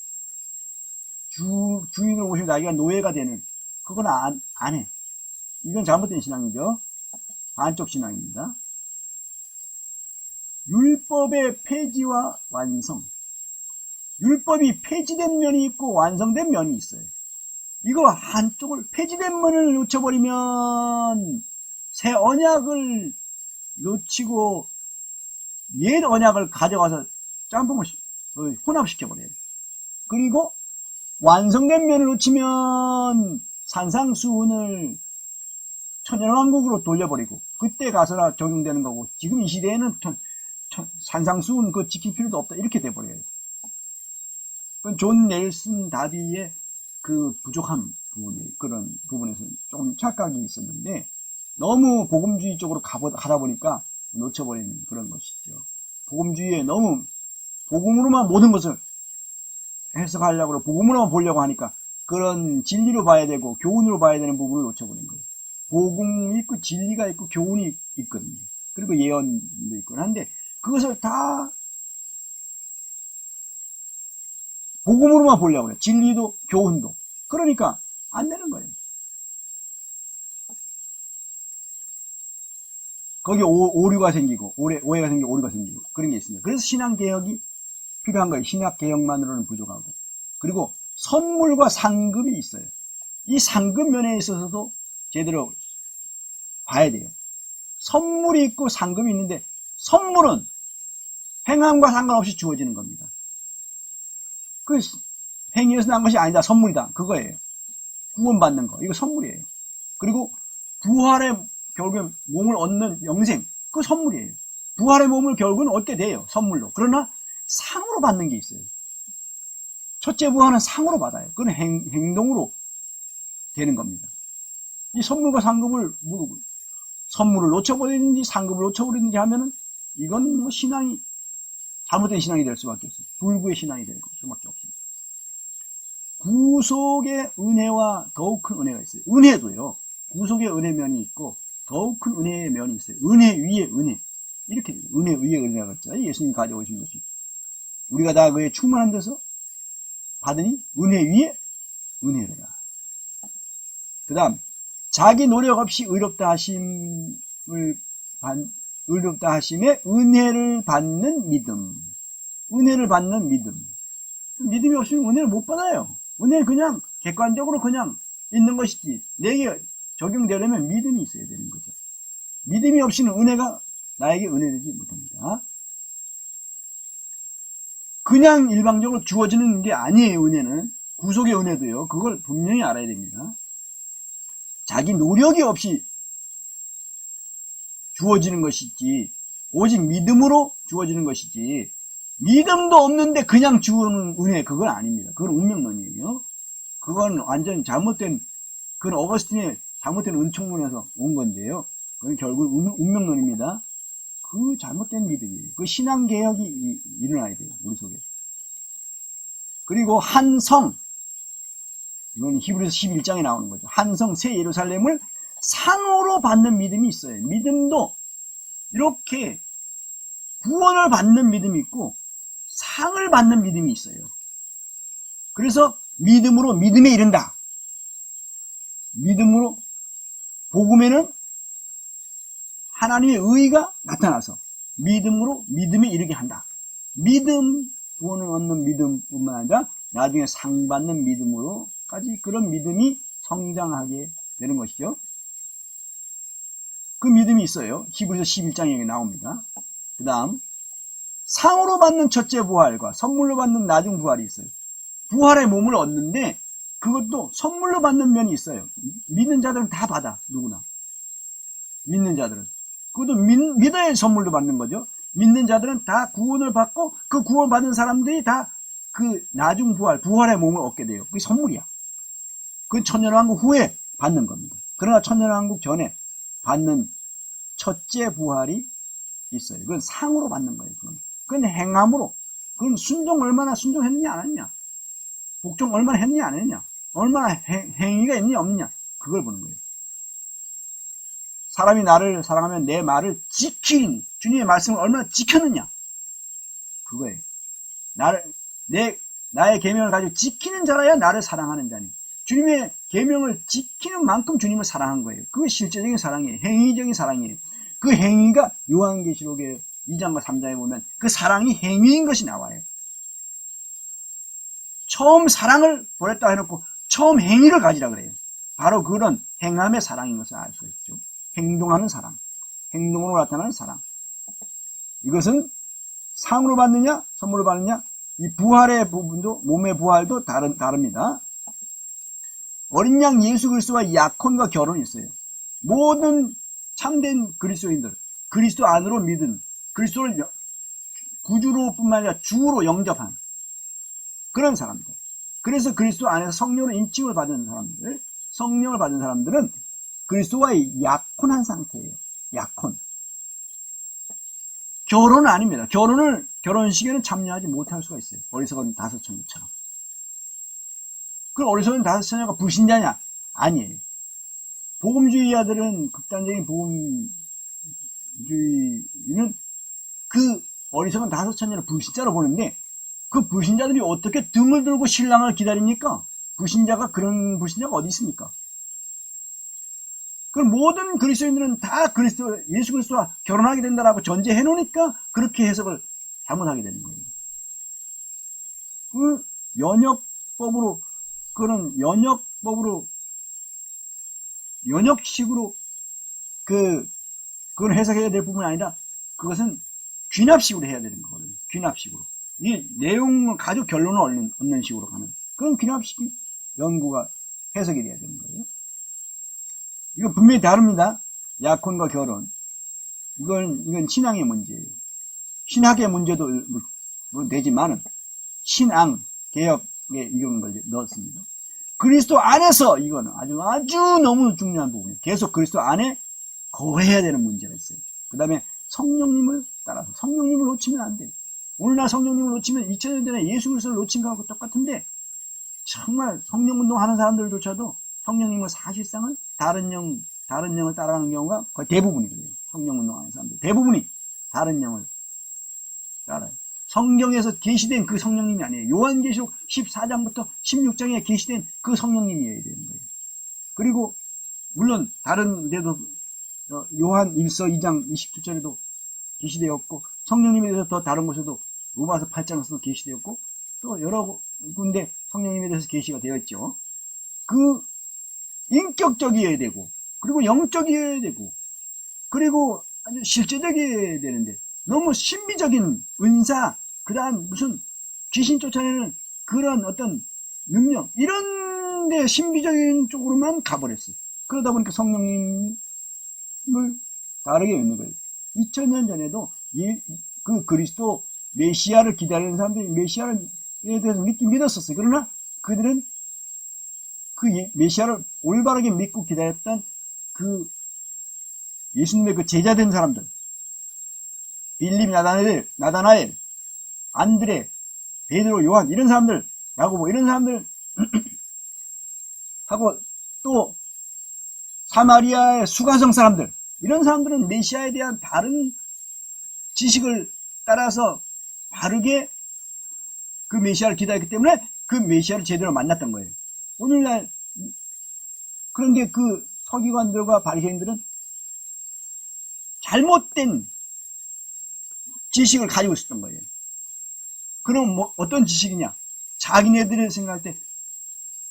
주인을 오신 자기가 노예가 되는 그건 안 해. 이건 잘못된 신앙이죠. 반쪽 신앙입니다. 율법의 폐지와 완성. 율법이 폐지된 면이 있고 완성된 면이 있어요. 이거 한쪽을 폐지된 면을 놓쳐버리면 새 언약을 놓치고 옛 언약을 가져가서 짬뽕을 혼합시켜버려요. 그리고 완성된 면을 놓치면 산상수훈을 천연왕국으로 돌려버리고 그때 가서라 적용되는 거고 지금 이 시대에는 산상수훈 그거 지킬 필요도 없다 이렇게 돼버려요. 그건 존 넬슨 다비의 그 부족한 그런 부분에서 좀 착각이 있었는데 너무 복음주의 쪽으로 가다 보니까 놓쳐버리는 그런 것이죠. 복음주의에 너무 복음으로만 모든 것을 해석하려고 복음으로만 보려고 하니까 그런 진리로 봐야 되고 교훈으로 봐야 되는 부분을 놓쳐버린 거예요. 복음이 있고 진리가 있고 교훈이 있거든요. 그리고 예언도 있고 한데 그것을 다 복음으로만 보려고 해요. 진리도 교훈도. 그러니까 안 되는 거예요. 거기에 오류가 생기고 오해가 생기고 오류가 생기고 그런 게 있습니다. 그래서 신앙개혁이 필요한 거예요. 신학개혁만으로는 부족하고. 그리고 선물과 상급이 있어요. 이 상급 면에 있어서도 제대로 봐야 돼요. 선물이 있고 상급이 있는데 선물은 행함과 상관없이 주어지는 겁니다. 그 행위에서 난 것이 아니다. 선물이다. 그거예요. 구원받는 거. 이거 선물이에요. 그리고 부활의 결국에 몸을 얻는 영생. 그 선물이에요. 부활의 몸을 결국은 얻게 돼요. 선물로. 그러나 상으로 받는 게 있어요. 첫째 부활은 상으로 받아요. 그건 행동으로 되는 겁니다. 이 선물과 상급을 선물을 놓쳐버리는지 상급을 놓쳐버리는지 하면은 이건 뭐 신앙이 잘못된 신앙이 될 수밖에 없어요. 불구의 신앙이 될 수밖에 없어요. 구속의 은혜와 더욱 큰 은혜가 있어요. 은혜도요. 구속의 은혜 면이 있고 더욱 큰 은혜의 면이 있어요. 은혜 위에 은혜. 이렇게 은혜 위에 은혜가 있죠. 예수님이 가져오신 것이. 우리가 다 그에 충만한 데서 받으니 은혜 위에 은혜로라. 그 다음 자기 노력 없이 의롭다 하심에 은혜를 받는 믿음. 은혜를 받는 믿음. 믿음이 없으면 은혜를 못 받아요. 은혜는 그냥 객관적으로 그냥 있는 것이지 내게 적용되려면 믿음이 있어야 되는 거죠. 믿음이 없이는 은혜가 나에게 은혜되지 못합니다. 그냥 일방적으로 주어지는 게 아니에요. 은혜는 구속의 은혜도요. 그걸 분명히 알아야 됩니다. 자기 노력이 없이 주어지는 것이지 오직 믿음으로 주어지는 것이지 믿음도 없는데 그냥 주는 은혜 그건 아닙니다. 그건 운명론이에요. 그건 완전 잘못된 그건 어거스틴의 잘못된 은총론에서 온 건데요. 그건 결국 운명론입니다. 그 잘못된 믿음이에요. 그 신앙개혁이 일어나야 돼요. 우리 속에. 그리고 한성 이건 히브리서 11장에 나오는 거죠. 한성 새 예루살렘을 상으로 받는 믿음이 있어요. 믿음도 이렇게 구원을 받는 믿음이 있고 상을 받는 믿음이 있어요. 그래서 믿음으로 믿음에 이른다. 믿음으로 복음에는 하나님의 의가 나타나서 믿음으로 믿음에 이르게 한다. 믿음, 구원을 얻는 믿음뿐만 아니라 나중에 상 받는 믿음으로까지 그런 믿음이 성장하게 되는 것이죠. 그 믿음이 있어요. 히브리서 11장에 나옵니다. 그 다음 상으로 받는 첫째 부활과 선물로 받는 나중 부활이 있어요. 부활의 몸을 얻는데 그것도 선물로 받는 면이 있어요. 믿는 자들은 다 받아. 누구나. 믿는 자들은. 그것도 믿어야 선물로 받는 거죠. 믿는 자들은 다 구원을 받고 그 구원 받은 사람들이 다 그 나중 부활의 몸을 얻게 돼요. 그게 선물이야. 그건 천년왕국 후에 받는 겁니다. 그러나 천년왕국 전에 받는 첫째 부활이 있어요. 그건 상으로 받는 거예요. 그건 행함으로. 그건 순종 얼마나 순종했느냐 안 했냐. 복종 얼마나 했느냐 안 했냐. 얼마나 행위가 있느냐 없느냐. 그걸 보는 거예요. 사람이 나를 사랑하면 내 말을 지킨 주님의 말씀을 얼마나 지켰느냐. 그거예요. 나의 계명을 가지고 지키는 자라야 나를 사랑하는 자니. 주님의 계명을 지키는 만큼 주님을 사랑한 거예요. 그게 실제적인 사랑이에요. 행위적인 사랑이에요. 그 행위가 요한계시록의 2장과 3장에 보면 그 사랑이 행위인 것이 나와요. 처음 사랑을 보냈다 해놓고 처음 행위를 가지라 그래요. 바로 그런 행함의 사랑인 것을 알 수 있죠. 행동하는 사랑, 행동으로 나타나는 사랑. 이것은 상으로 받느냐 선물로 받느냐, 이 부활의 부분도 몸의 부활도 다릅니다. 어린 양 예수 그리스도와 약혼과 결혼이 있어요. 모든 참된 그리스도인들, 그리스도 안으로 믿은, 그리스도를 구주로뿐만 아니라 주로 영접한 그런 사람들. 그래서 그리스도 안에서 성령으로 인칭을 받은 사람들, 성령을 받은 사람들은 그리스도와의 약혼한 상태예요. 약혼. 결혼은 아닙니다. 결혼식에는 참여하지 못할 수가 있어요. 어리석은 다섯 처녀처럼. 그 어리석은 다섯 처녀가 불신자냐? 아니에요. 복음주의자들은, 극단적인 복음주의는 그 어리석은 다섯 처녀를 불신자로 보는데, 그 불신자들이 어떻게 등을 들고 신랑을 기다립니까? 그런 불신자가 어디 있습니까? 그 모든 그리스도인들은 다 예수 그리스도와 결혼하게 된다라고 전제해 놓으니까 그렇게 해석을 잘못하게 되는 거예요. 그 연역식으로 그걸 해석해야 될 부분이 아니라 그것은 귀납식으로 해야 되는 거거든요. 귀납식으로. 이 내용을 가지고 결론을 얻는 식으로 가는. 그런 귀납식이 연구가 해석이 돼야 되는 거예요. 이건 분명히 다릅니다. 약혼과 결혼. 이건 신앙의 문제예요. 신학의 문제도 물론 되지만은, 신앙, 개혁에 이런 걸 넣었습니다. 그리스도 안에서, 이거는 아주 너무 중요한 부분이에요. 계속 그리스도 안에 거해야 되는 문제가 있어요. 그 다음에 성령님을 따라서, 성령님을 놓치면 안 돼요. 오늘날 성령님을 놓치면 2000년 전에 예수 그리스도를 놓친 거하고 똑같은데, 정말 성령운동 하는 사람들조차도 성령님을 사실상은 다른 영을 따라가는 경우가 거의 대부분이 그래요. 성령운동 하는 사람들. 대부분이 다른 영을 따라요. 성경에서 계시된 그 성령님이 아니에요. 요한계시록 14장부터 16장에 계시된 그 성령님이어야 되는 거예요. 그리고, 물론, 다른 데도, 요한 1서 2장 27절에도 계시되었고, 성령님에 대해서 더 다른 곳에도 로마서 8장에서도 계시되었고, 또 여러 군데 성령님에 대해서 계시가 되었죠. 그 인격적이어야 되고, 그리고 영적이어야 되고, 그리고 아주 실제적이어야 되는데, 너무 신비적인 은사, 그 다음 무슨 귀신 쫓아내는 그런 어떤 능력, 이런 데 신비적인 쪽으로만 가버렸어요. 그러다 보니까 성령님을 다르게 믿는 거예요. 2000년 전에도 그 그리스도 메시아를 기다리는 사람들이 메시아에 대해서 믿었었어요. 그러나 그들은 그 메시아를 올바르게 믿고 기다렸던 그 예수님의 그 제자된 사람들, 빌립, 나다나엘, 안드레, 베드로, 요한, 이런 사람들, 야고보, 이런 사람들 하고 또 사마리아의 수가성 사람들, 이런 사람들은 메시아에 대한 바른 지식을 따라서 바르게 그 메시아를 기다렸기 때문에 그 메시아를 제대로 만났던 거예요. 오늘날 그런데 그 서기관들과 바리새인들은 잘못된 지식을 가지고 있었던 거예요. 그럼 어떤 지식이냐? 자기네들이 생각할 때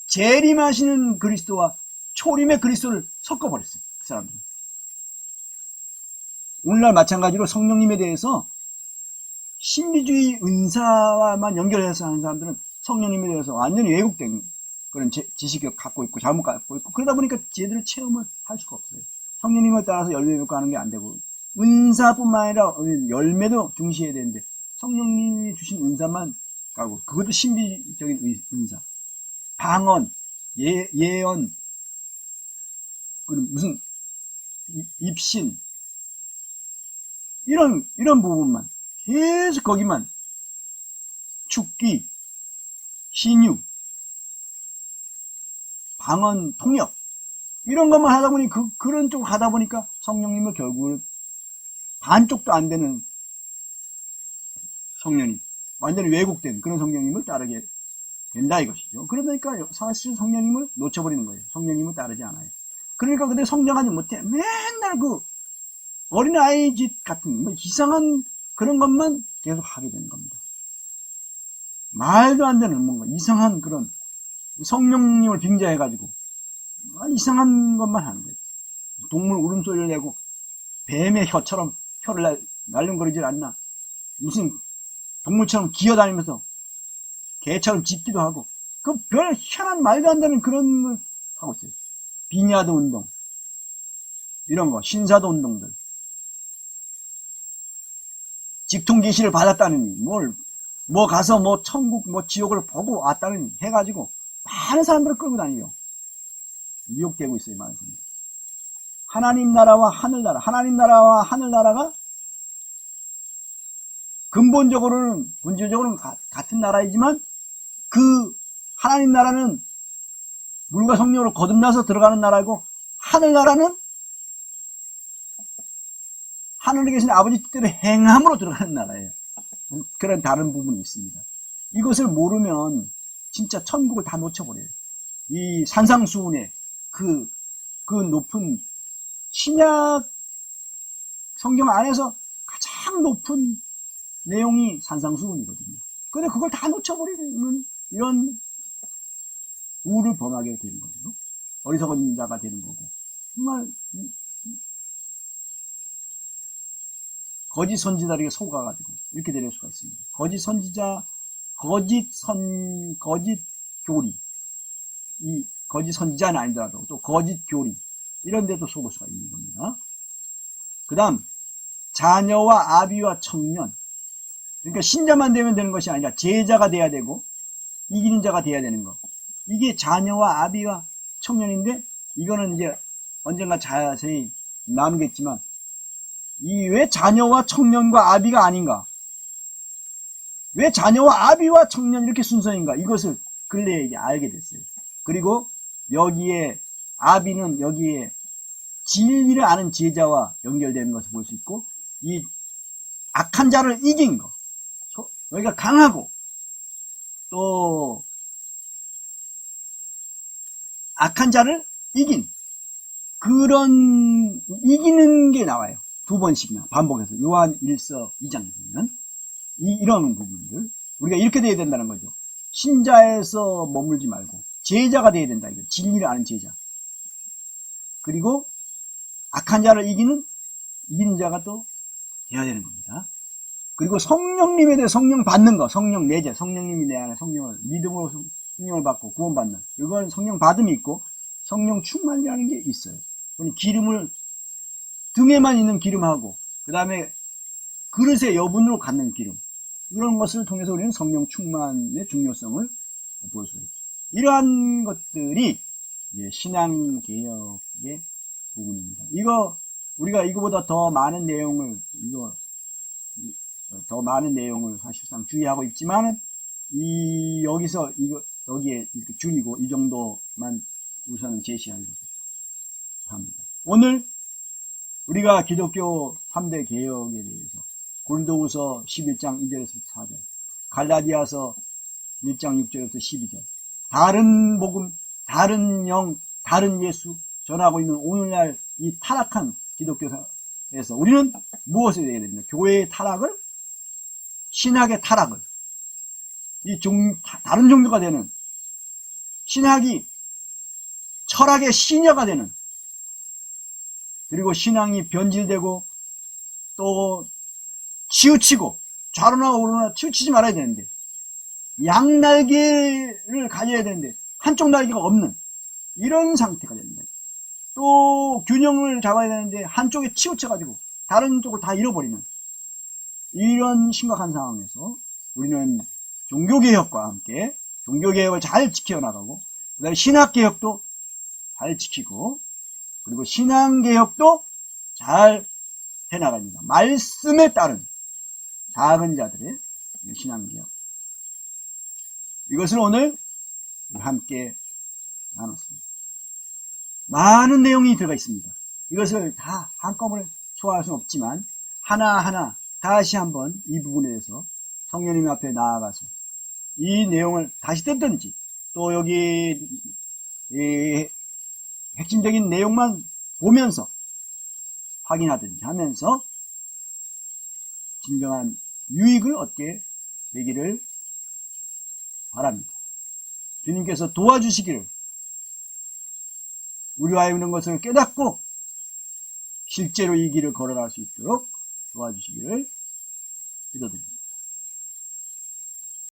재림하시는 그리스도와 초림의 그리스도를 섞어버렸어요. 그 사람들은. 오늘날 마찬가지로 성령님에 대해서 신비주의 은사와만 연결해서 하는 사람들은 성령님에 대해서 완전히 왜곡된 그런 지식을 갖고 있고 잘못 갖고 있고, 그러다 보니까 제대로 체험을 할 수가 없어요. 성령님을 따라서 열매 맺고 하는 게 안 되고, 은사뿐만 아니라 열매도 중시해야 되는데 성령님이 주신 은사만 가고, 그것도 신비적인 은사, 방언, 예언, 무슨 입신, 이런 부분만 계속 거기만, 축기, 신유, 방언, 통역, 이런 것만 하다 보니 그런 쪽 하다 보니까 성령님을 결국은 반쪽도 안 되는 성령님, 완전히 왜곡된 그런 성령님을 따르게 된다 이것이죠. 그러니까 사실 성령님을 놓쳐버리는 거예요. 성령님을 따르지 않아요. 그러니까 근데 성장하지 못해. 맨날 그 어린아이 짓 같은 이상한 그런 것만 계속 하게 되는 겁니다. 말도 안 되는 뭔가 이상한 그런 성령님을 빙자해가지고 이상한 것만 하는 거예요. 동물 울음소리를 내고 뱀의 혀처럼 혀를 날름거리질 않나, 무슨 동물처럼 기어다니면서 개처럼 짖기도 하고, 그 별 희한한 말도 안 되는 그런 걸 하고 있어요. 비냐드 운동, 이런 거, 신사도 운동들, 직통 계시를 받았다느니, 뭐 가서 뭐 천국 뭐 지옥을 보고 왔다느니 해가지고 많은 사람들을 끌고 다니죠. 미혹되고 있어요, 많은 사람들. 하나님 나라와 하늘나라, 하나님 나라와 하늘나라가 근본적으로는 같은 나라이지만, 그 하나님 나라는 물과 성령으로 거듭나서 들어가는 나라이고, 하늘나라는 하늘에 계신 아버지 뜻대로 행함으로 들어가는 나라예요. 그런 다른 부분이 있습니다. 이것을 모르면 진짜 천국을 다 놓쳐버려요. 이 산상수훈의 그 높은 신약 성경 안에서 가장 높은 내용이 산상수훈이거든요. 근데 그걸 다 놓쳐버리는 이런 우를 범하게 되는 거죠. 어리석은 자가 되는 거고, 정말 거짓 선지자에게 속아가지고 이렇게 될 수가 있습니다. 거짓 선지자, 거짓 교리, 이 거짓 선지자는 아니더라도 또 거짓 교리, 이런 데도 속을 수가 있는 겁니다. 그 다음, 자녀와 아비와 청년. 그러니까 신자만 되면 되는 것이 아니라 제자가 돼야 되고 이기는 자가 돼야 되는 거. 이게 자녀와 아비와 청년인데, 이거는 이제 언젠가 자세히 나누겠지만, 이 왜 자녀와 청년과 아비가 아닌가? 왜 자녀와 아비와 청년 이렇게 순서인가? 이것을 근래에 이제 알게 됐어요. 그리고 여기에 아비는 여기에 진리를 아는 제자와 연결되는 것을 볼 수 있고, 이 악한 자를 이긴 거, 여기가 강하고 또 악한 자를 이긴 그런 이기는 게 나와요. 두 번씩이나 반복해서 요한 1서 2장에 보면 이런 부분들, 우리가 이렇게 돼야 된다는 거죠. 신자에서 머물지 말고 제자가 돼야 된다. 이거 진리를 아는 제자. 그리고 악한 자를 이기는 자가 또 돼야 되는 겁니다. 그리고 성령님에 대해 성령 받는 거, 성령 내재, 성령님이 내 안에 성령을, 믿음으로 성령을 받고 구원받는, 이건 성령 받음이 있고, 성령 충만이라는 게 있어요. 기름을, 등에만 있는 기름하고, 그 다음에 그릇의 여분으로 갖는 기름, 이런 것을 통해서 우리는 성령 충만의 중요성을 볼 수 있죠. 이러한 것들이 신앙개혁의 부분입니다. 우리가 이거보다 더 많은 내용을, 더 많은 내용을 사실상 주의하고 있지만, 여기에 이렇게 줄이고, 이 정도만 우선 제시하려고 합니다. 오늘, 우리가 기독교 3대 개혁에 대해서, 고린도후서 11장 1절에서 4절, 갈라디아서 1장 6절에서 12절, 다른 복음, 다른 영, 다른 예수 전하고 있는 오늘날 이 타락한 기독교에서 우리는 무엇을 해야 됩니까? 교회의 타락을, 신학의 타락을, 다른 종교가 되는, 신학이 철학의 신여가 되는, 그리고 신앙이 변질되고 또 치우치고 좌로나 우로나 치우치지 말아야 되는데, 양날개를 가져야 되는데 한쪽 날개가 없는 이런 상태가 됩니다. 또 균형을 잡아야 되는데 한쪽에 치우쳐가지고 다른 쪽을 다 잃어버리는 이런 심각한 상황에서 우리는 종교개혁과 함께 종교개혁을 잘 지켜나가고, 그 다음에 신학개혁도 잘 지키고, 그리고 신앙개혁도 잘 해나갑니다. 말씀에 따른 작은 자들의 신앙개혁, 이것을 오늘 함께 나눴습니다. 많은 내용이 들어가 있습니다. 이것을 다 한꺼번에 소화할 수는 없지만 하나하나 다시 한번 이 부분에 대해서 성령님 앞에 나아가서 이 내용을 다시 듣든지, 또 여기 핵심적인 내용만 보면서 확인하든지 하면서 진정한 유익을 얻게 되기를 바랍니다. 주님께서 도와주시기를, 우리와 이런 것을 깨닫고 실제로 이 길을 걸어갈 수 있도록 도와주시기를 기도드립니다.